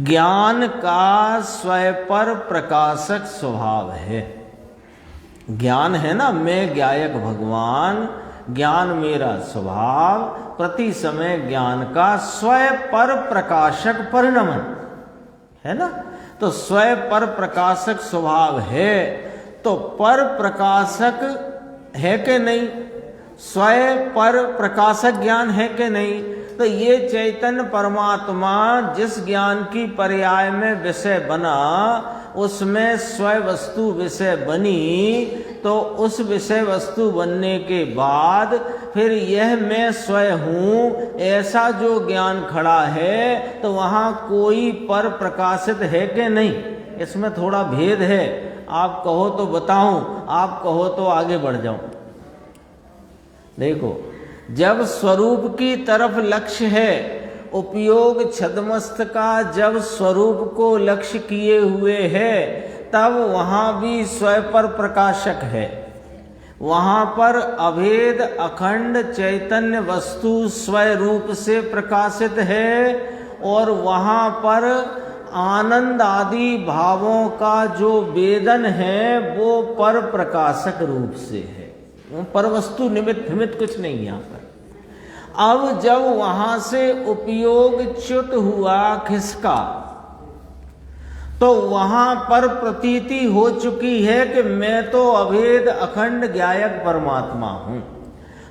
ज्ञान का स्वयं पर प्रकाशक स्वभाव है। ज्ञान है ना, मैं ज्ञायक भगवान, ज्ञान मेरा स्वभाव, प्रति समय ज्ञान का स्वयं पर प्रकाशक परिणमन है ना। तो स्वयं पर प्रकाशक स्वभाव है तो पर प्रकाशक है कि नहीं? स्वयं पर प्रकाशक ज्ञान है कि नहीं? तो ये चैतन्य परमात्मा जिस ज्ञान की पर्याय में विषय बना उसमें स्वयं वस्तु विषय बनी, तो उस विषय वस्तु बनने के बाद फिर यह मैं स्वयं हूँ ऐसा जो ज्ञान खड़ा है, तो वहाँ कोई पर प्रकाशित है कि नहीं? इसमें थोड़ा भेद है। आप कहो तो बताऊं, आप कहो तो आगे बढ़ जाऊं। देखो, जब स्वरूप की तरफ लक्ष्य है, उपयोग छदमस्त का जब स्वरूप को लक्ष्य किए हुए है, तब वहां भी स्वयं पर प्रकाशक है। वहां पर अभेद अखंड चैतन्य वस्तु स्वयं रूप से प्रकाशित है, और वहां पर आनंद आदि भावों का जो वेदन है वो पर प्रकाशक रूप से है। पर वस्तु निमित्त निमित्त कुछ नहीं यहाँ पर। अब जब वहां से उपयोग च्युत हुआ खिसका, तो वहां पर प्रतीति हो चुकी है कि मैं तो अभेद अखंड ज्ञायक परमात्मा हूं।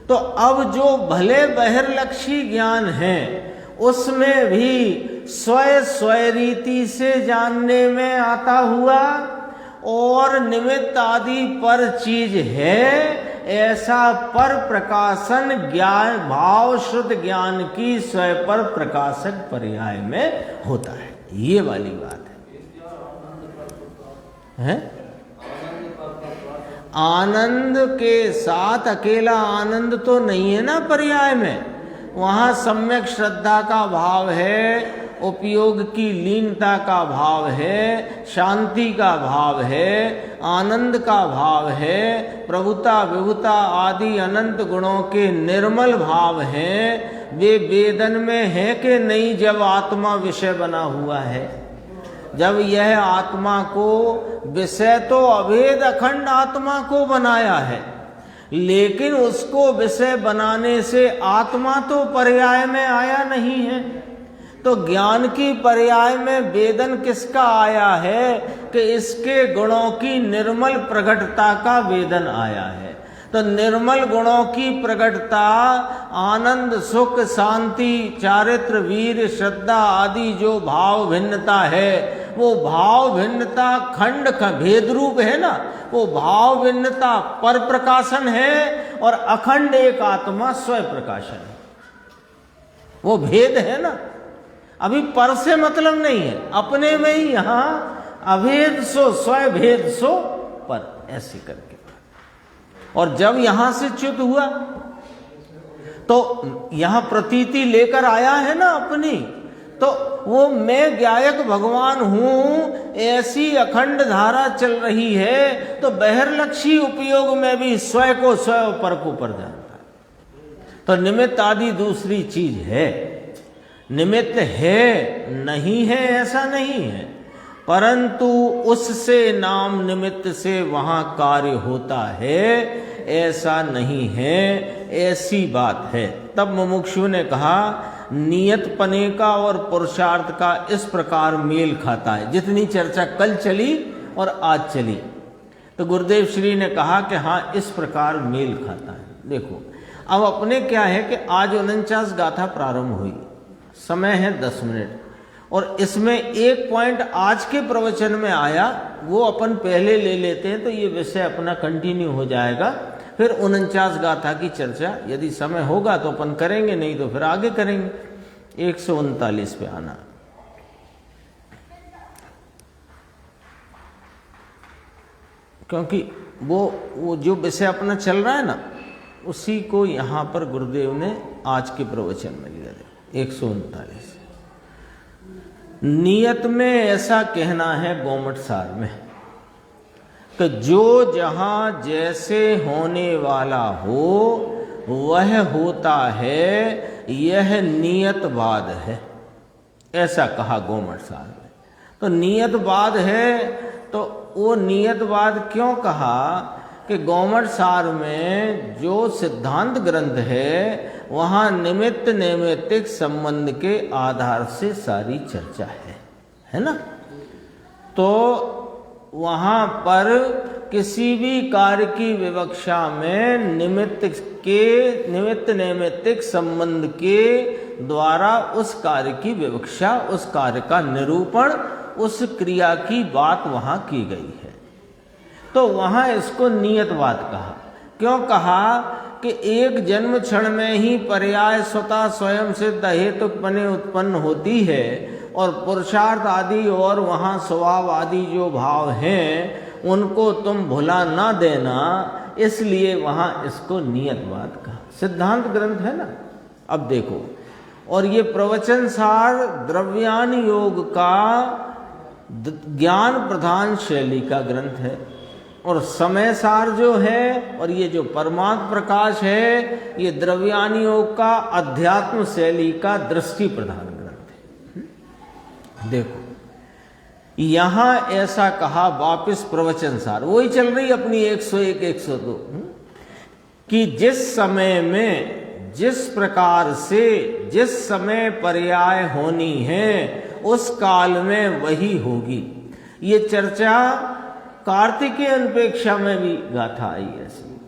तो अब जो भले बहिर्लक्षी ज्ञान है उसमें भी स्वयं रीति से जानने में आता हुआ, और निमित्त आदि पर चीज है ऐसा पर प्रकाशन ज्ञान भाव शुद्ध ज्ञान की स्वयं पर प्रकाशक पर्याय में होता है। ये वाली बात है? आनंद के साथ अकेला आनंद तो नहीं है ना पर्याय में, वहां सम्यक श्रद्धा का भाव है, उपयोग की लीनता का भाव है, शांति का भाव है, आनंद का भाव है, प्रभुता विभुता आदि अनंत गुणों के निर्मल भाव हैं। वे वेदन में है कि नहीं जब आत्मा विषय बना हुआ है? जब यह आत्मा को विषय तो अभेद अखंड आत्मा को बनाया है, लेकिन उसको विषय बनाने से आत्मा तो पर्याय में आया नहीं है। तो ज्ञान की पर्याय में वेदन किसका आया है कि इसके गुणों की निर्मल प्रगटता का वेदन आया है। तो निर्मल गुणों की प्रगटता आनंद सुख शांति चारित्र वीर श्रद्धा आदि जो भाव भिन्नता है, वो भाव भिन्नता खंड का भेद रूप है ना, वो भाव भिन्नता पर प्रकाशन है, और अखंड एक आत्मा स्वयं प्रकाशन है। वो भेद है ना। अभी पर से मतलब नहीं है, अपने में ही यहाँ अभेद सो स्वयं भेद सो पर, ऐसे करके। और जब यहां से च्युत हुआ तो यहां प्रतीति लेकर आया है ना अपनी, तो वो मैं ज्ञायक भगवान हूं ऐसी अखंड धारा चल रही है, तो बहिर्लक्षी उपयोग में भी स्वयं को स्वयं पर को पर जानता है। तो निमित्त आदि दूसरी चीज है, निमित्त है नहीं है ऐसा नहीं है, परंतु उससे नाम निमित्त से वहां कार्य होता है ऐसा नहीं है, ऐसी बात है। तब मुमुक्षु ने कहा नियत पने का और पुरुषार्थ का इस प्रकार मेल खाता है। जितनी चर्चा कल चली और आज चली, तो गुरुदेव श्री ने कहा कि हाँ इस प्रकार मेल खाता है। देखो अब अपने क्या है कि आज 49 गाथा प्रारंभ हुई, समय है 10 मिनट, और इसमें एक पॉइंट आज के प्रवचन में आया, वो अपन पहले ले लेते हैं तो ये विषय अपना कंटिन्यू हो जाएगा। फिर 49 गाथा की चर्चा यदि समय होगा तो अपन करेंगे, नहीं तो फिर आगे करेंगे। 139 पे आना। क्योंकि वो जो विषय अपना चल रहा है ना, उसी को यहाँ पर गुरुदेव ने आज के प्रवचन में लिया है। 139 नियत में ऐसा कहना है गोमट सार में कि जो जहाँ जैसे होने वाला हो वह होता है, यह नियतवाद है, ऐसा कहा गोमट सार में। तो नियतवाद है, तो वो नियतवाद क्यों कहा कि गोमट सार में जो सिद्धांत ग्रंथ है वहाँ निमित्त नैमित्तिक संबंध के आधार से सारी चर्चा है ना। तो वहाँ पर किसी भी कार्य की विवक्षा में निमित्त नैमित्तिक संबंध के द्वारा उस कार्य की विवक्षा, उस कार्य का निरूपण, उस क्रिया की बात वहाँ की गई है। तो वहाँ इसको नियतवाद कहा। क्यों कहा कि एक जन्म क्षण में ही पर्याय स्वतः स्वयं सिद्ध हेतुकपने उत्पन्न होती है, और पुरुषार्थ आदि और वहाँ स्वभाव आदि जो भाव हैं उनको तुम भुला ना देना, इसलिए वहाँ इसको नियतवाद कहा। सिद्धांत ग्रंथ है ना। अब देखो, और ये प्रवचन सार द्रव्यान योग का ज्ञान प्रधान शैली का ग्रंथ है, और समय सार जो है और ये जो परमात्म प्रकाश है ये द्रव्यान योग का अध्यात्म शैली का दृष्टि प्रधान ग्रंथ है। देखो यहां ऐसा कहा, वापिस प्रवचन सार वही चल रही अपनी 101 102 कि जिस समय में जिस प्रकार से जिस समय पर्याय होनी है उस काल में वही होगी। ये चर्चा कार्तिकेय अनपेक्षा में भी गाथा आई ऐसी,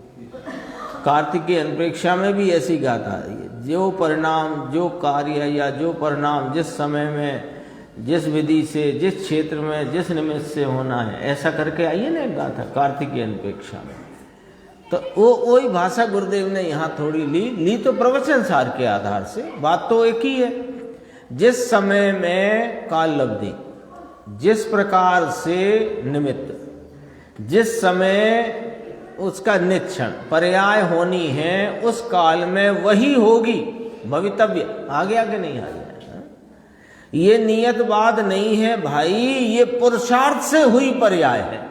कार्तिकेय अनपेक्षा में भी ऐसी गाथा आई है। जो परिणाम, जो कार्य या जो परिणाम जिस समय में, जिस विधि से, जिस क्षेत्र में, जिस निमित्त से होना है, ऐसा करके आई है ना एक गाथा कार्तिकेय अनपेक्षा में। तो वही भाषा गुरुदेव ने यहाँ थोड़ी ली तो प्रवचन सार के आधार से। बात तो एक ही है। जिस समय में काल अवधि, जिस प्रकार से निमित्त, जिस समय उसका निक्षण पर्याय होनी है उस काल में वही होगी भवितव्य। आगे आगे नहीं आ गया। ये नियतवाद नहीं है भाई, ये पुरुषार्थ से हुई पर्याय है।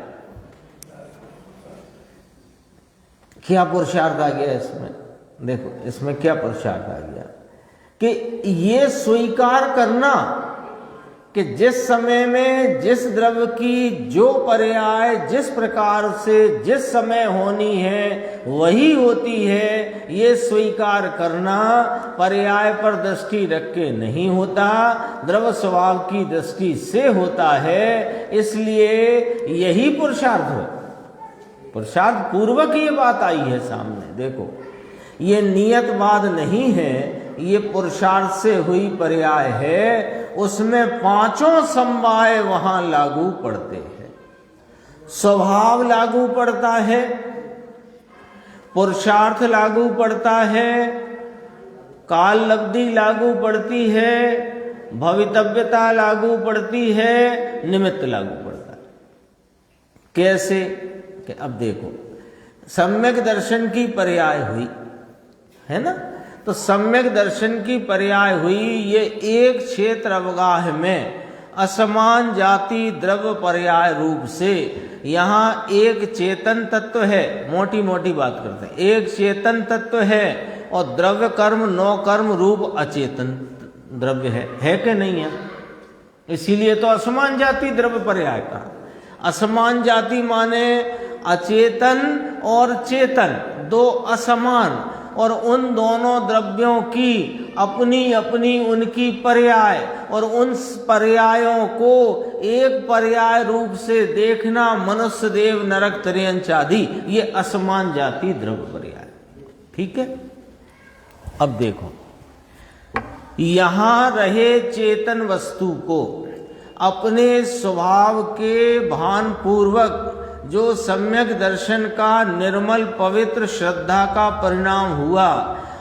क्या पुरुषार्थ आ गया इसमें? देखो इसमें क्या पुरुषार्थ आ गया कि ये स्वीकार करना कि जिस समय में जिस द्रव्य की जो पर्याय जिस प्रकार से जिस समय होनी है वही होती है, ये स्वीकार करना पर्याय पर दृष्टि रख के नहीं होता, द्रव्य स्वभाव की दृष्टि से होता है। इसलिए यही पुरुषार्थ हो, पुरुषार्थ पूर्वक ये बात आई है सामने। देखो ये नियतवाद नहीं है, ये पुरुषार्थ से हुई पर्याय है। उसमें पांचों समवाय वहां लागू पड़ते हैं। स्वभाव लागू पड़ता है, पुरुषार्थ लागू पड़ता है, काल अवधि लागू पड़ती है, भवितव्यता लागू पड़ती है, निमित्त लागू पड़ता है। कैसे? कि अब देखो सम्यक दर्शन की पर्याय हुई है ना, तो सम्यक दर्शन की पर्याय हुई। ये एक क्षेत्र अवगाह में असमान जाति द्रव्य पर्याय रूप से यहाँ एक चेतन तत्व है, मोटी मोटी बात करते हैं, एक चेतन तत्व है और द्रव्य कर्म नौ कर्म रूप अचेतन द्रव्य है कि नहीं है? इसीलिए तो असमान जाति द्रव्य पर्याय का। असमान जाति माने अचेतन और चेतन दो असमान, और उन दोनों द्रव्यों की अपनी अपनी उनकी पर्याय, और उन पर्यायों को एक पर्याय रूप से देखना मनुष्य देव नरक त्रियंच आदि, ये असमान जाति द्रव्य पर्याय। ठीक है। अब देखो यहां रहे चेतन वस्तु को अपने स्वभाव के भान पूर्वक जो सम्यक दर्शन का निर्मल पवित्र श्रद्धा का परिणाम हुआ।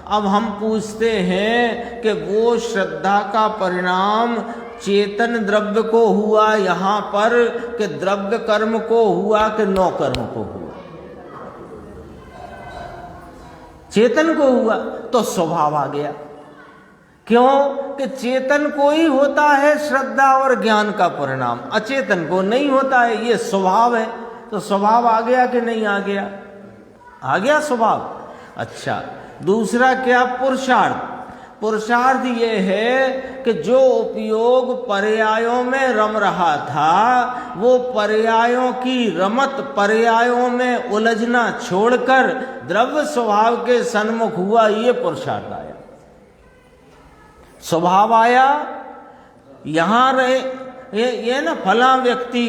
अब हम पूछते हैं कि वो श्रद्धा का परिणाम चेतन द्रव्य को हुआ यहाँ पर, कि द्रव्य कर्म को हुआ, कि नौ कर्म को हुआ? चेतन को हुआ। तो स्वभाव आ गया। क्यों? कि चेतन को ही होता है श्रद्धा और ज्ञान का परिणाम, अचेतन को नहीं होता है, ये स्वभाव है। तो स्वभाव आ गया कि नहीं आ गया? आ गया स्वभाव। अच्छा, दूसरा क्या? पुरुषार्थ। पुरुषार्थ ये है कि जो उपयोग पर्यायों में रम रहा था, वो पर्यायों की रमत, पर्यायों में उलझना छोड़कर द्रव्य स्वभाव के सन्मुख हुआ, ये पुरुषार्थ आया। स्वभाव आया। यहां रहे ये ना, फला व्यक्ति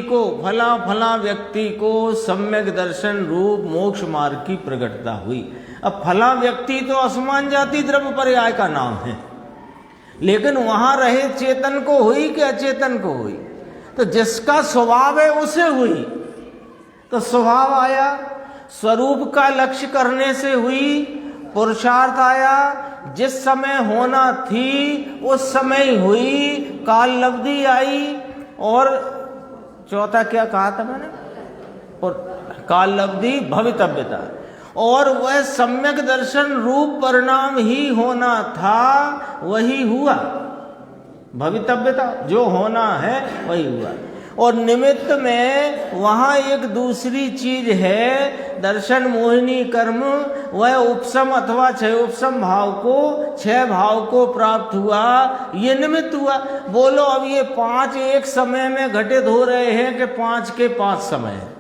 को सम्यक दर्शन रूप मोक्ष मार्ग की प्रकटता हुई। अब फला व्यक्ति तो असमान जाति द्रव्य पर्याय का नाम है, लेकिन वहां रहे चेतन को हुई कि अचेतन को हुई? तो जिसका स्वभाव है उसे हुई, तो स्वभाव आया। स्वरूप का लक्ष्य करने से हुई, पुरुषार्थ आया। जिस समय होना थी उस समय ही हुई, काल लब्धि आई। और चौथा क्या कहा था मैंने? और काल लब्धि भवितव्यता। और वह सम्यक दर्शन रूप परिणाम ही होना था, वही हुआ। भवितव्यता, जो होना है वही हुआ। और निमित्त में वहां एक दूसरी चीज है, दर्शन मोहिनी कर्म, वह उपसम अथवा छह उपसम भाव को, छह भाव को प्राप्त हुआ, ये निमित्त हुआ। बोलो अब ये पांच एक समय में घटित हो रहे हैं कि पांच के पांच समय है?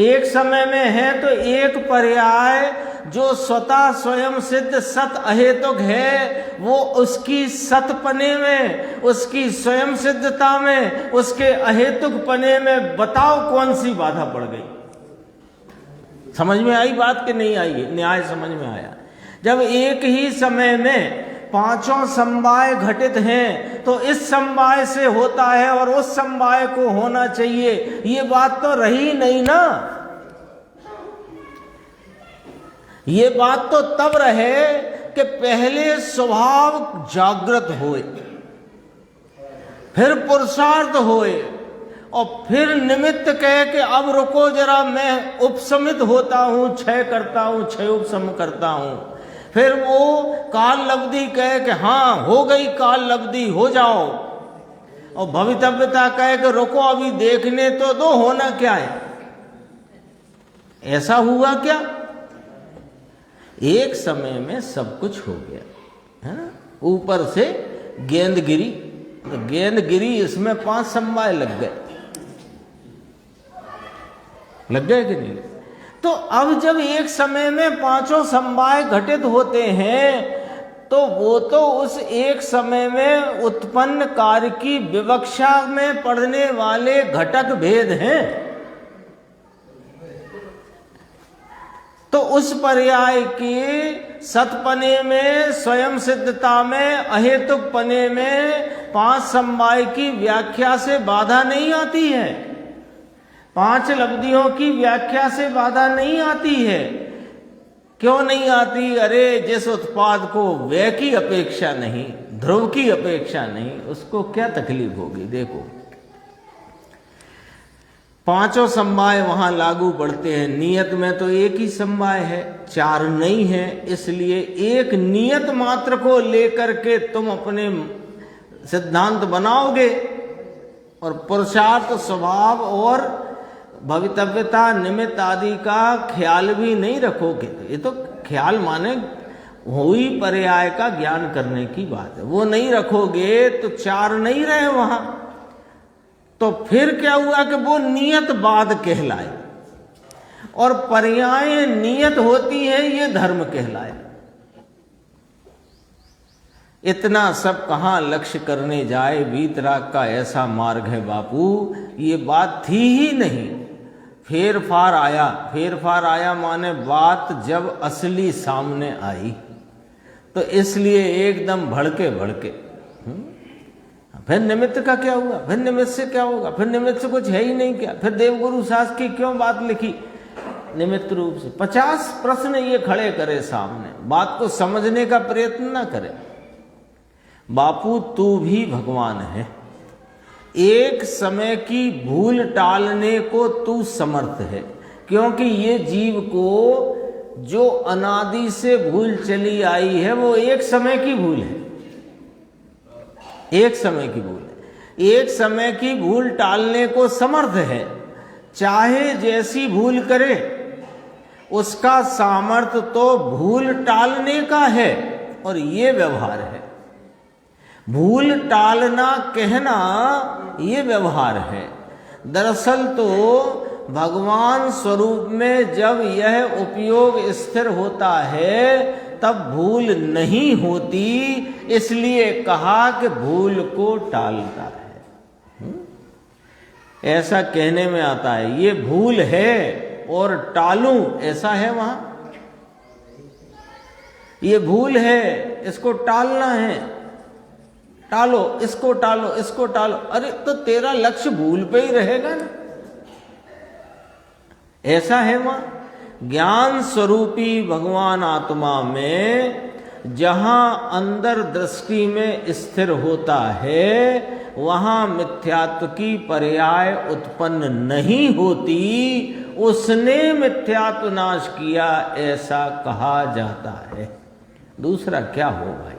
एक समय में है तो एक पर्याय जो स्वतः स्वयं सिद्ध सत अहेतुक है, वो उसकी सतपने में, उसकी स्वयं सिद्धता में, उसके अहेतुक पने में बताओ कौन सी बाधा पड़ गई? समझ में आई बात कि नहीं आई? न्याय समझ में आया। जब एक ही समय में पांचों समवाय घटित हैं तो इस समवाय से होता है और उस समवाय को होना चाहिए, ये बात तो रही नहीं ना। ये बात तो तब रहे कि पहले स्वभाव जागृत होए, फिर पुरुषार्थ होए, और फिर निमित्त कहे कि अब रुको जरा, मैं उपसमित होता हूं, क्षय करता हूं, क्षय उपसम करता हूं। फिर वो काल लब्धि कहे कि हाँ हो गई काल लब्धि, हो जाओ। और भवितव्यता कहे कि रुको अभी देखने तो दो होना क्या है। ऐसा हुआ क्या? एक समय में सब कुछ हो गया है ना। ऊपर से गेंद गिरी, तो गेंद गिरी, इसमें 5 समवाय लग गए कि नहीं? तो अब जब एक समय में पांचों समवाय घटित होते हैं तो वो तो उस एक समय में उत्पन्न कार्य की विवक्षा में पड़ने वाले घटक भेद हैं। तो उस पर्याय की सतपने में, स्वयं सिद्धता में, अहेतुक पने में 5 समवाय की व्याख्या से बाधा नहीं आती है, 5 लब्धियों की व्याख्या से बाधा नहीं आती है। क्यों नहीं आती? अरे जिस उत्पाद को व्यय की अपेक्षा नहीं, ध्रुव की अपेक्षा नहीं, उसको क्या तकलीफ होगी? देखो, पांचों समवाय वहां लागू पड़ते हैं। नियत में तो एक ही समवाय है, 4 नहीं है, इसलिए एक नियत मात्र को लेकर के तुम अपने सिद्धांत बनाओगे और पुरुषार्थ, स्वभाव और भवितव्यता, निमित्त आदि का ख्याल भी नहीं रखोगे। ये तो ख्याल माने हुई पर्याय का ज्ञान करने की बात है, वो नहीं रखोगे तो 4 नहीं रहे वहां। तो फिर क्या हुआ कि वो नियत बाद कहलाए, और पर्याय नियत होती है, ये धर्म कहलाए। इतना सब कहां लक्ष्य करने जाए, वीतराग का ऐसा मार्ग है बापू, ये बात थी ही नहीं। फेर फार आया माने बात जब असली सामने आई, तो इसलिए एकदम भड़के फिर निमित्त का क्या हुआ, फिर निमित्त से क्या होगा, फिर निमित्त से कुछ है ही नहीं क्या, फिर देवगुरु शास्त्र की क्यों बात लिखी निमित्त रूप से। 50 प्रश्न ये खड़े करे सामने, बात को समझने का प्रयत्न ना करे। बापू तू भी भगवान है, एक समय की भूल टालने को तू समर्थ है, क्योंकि ये जीव को जो अनादि से भूल चली आई है वो एक समय की भूल है, एक समय की भूल है, एक समय की भूल टालने को समर्थ है। चाहे जैसी भूल करे उसका सामर्थ्य तो भूल टालने का है, और ये व्यवहार है। भूल टालना कहना ये व्यवहार है। दरअसल तो भगवान स्वरूप में जब यह उपयोग स्थिर होता है तब भूल नहीं होती, इसलिए कहा कि भूल को टालता है। ऐसा कहने में आता है ये भूल है और टालूं, ऐसा है वहां। ये भूल है, इसको टालना है, टालो इसको, टालो इसको, टालो। अरे तो तेरा लक्ष्य भूल पे ही रहेगा ना, ऐसा है वहां। ज्ञान स्वरूपी भगवान आत्मा में जहां अंदर दृष्टि में स्थिर होता है वहां मिथ्यात्व की पर्याय उत्पन्न नहीं होती, उसने मिथ्यात्व नाश किया ऐसा कहा जाता है। दूसरा क्या हो भाई,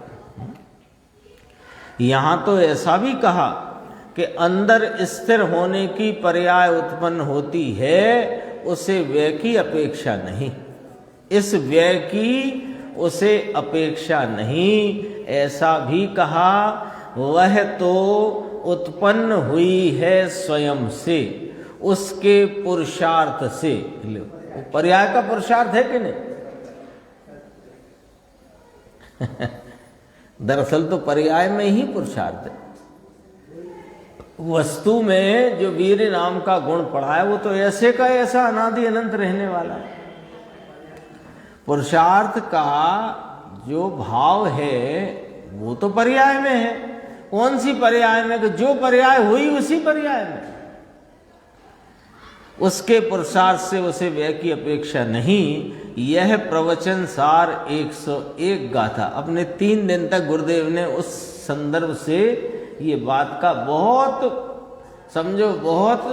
यहां तो ऐसा भी कहा कि अंदर स्थिर होने की पर्याय उत्पन्न होती है, उसे व्यय की अपेक्षा नहीं, इस व्यय की उसे अपेक्षा नहीं, ऐसा भी कहा। वह तो उत्पन्न हुई है स्वयं से, उसके पुरुषार्थ से। पर्याय का पुरुषार्थ है कि नहीं? दरअसल तो पर्याय में ही पुरुषार्थ है। वस्तु में जो वीर नाम का गुण पड़ा है वो तो ऐसे का ऐसा अनादि अनंत रहने वाला है। पुरुषार्थ का जो भाव है वो तो पर्याय में है। कौन सी पर्याय में? कि जो पर्याय हुई उसी पर्याय में, उसके पुरुषार्थ से उसे व्यय की अपेक्षा नहीं। यह प्रवचन सार 101 गाथा अपने 3 दिन तक गुरुदेव ने उस संदर्भ से ये बात का बहुत समझो बहुत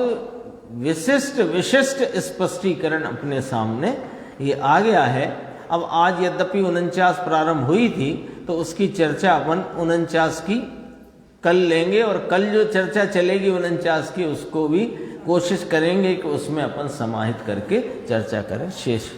विशिष्ट स्पष्टीकरण अपने सामने ये आ गया है। अब आज यद्यपि 49 प्रारंभ हुई थी तो उसकी चर्चा अपन 49 की कल लेंगे, और कल जो चर्चा चलेगी 49 की उसको भी कोशिश करेंगे कि उसमें अपन समाहित करके चर्चा करें। शेष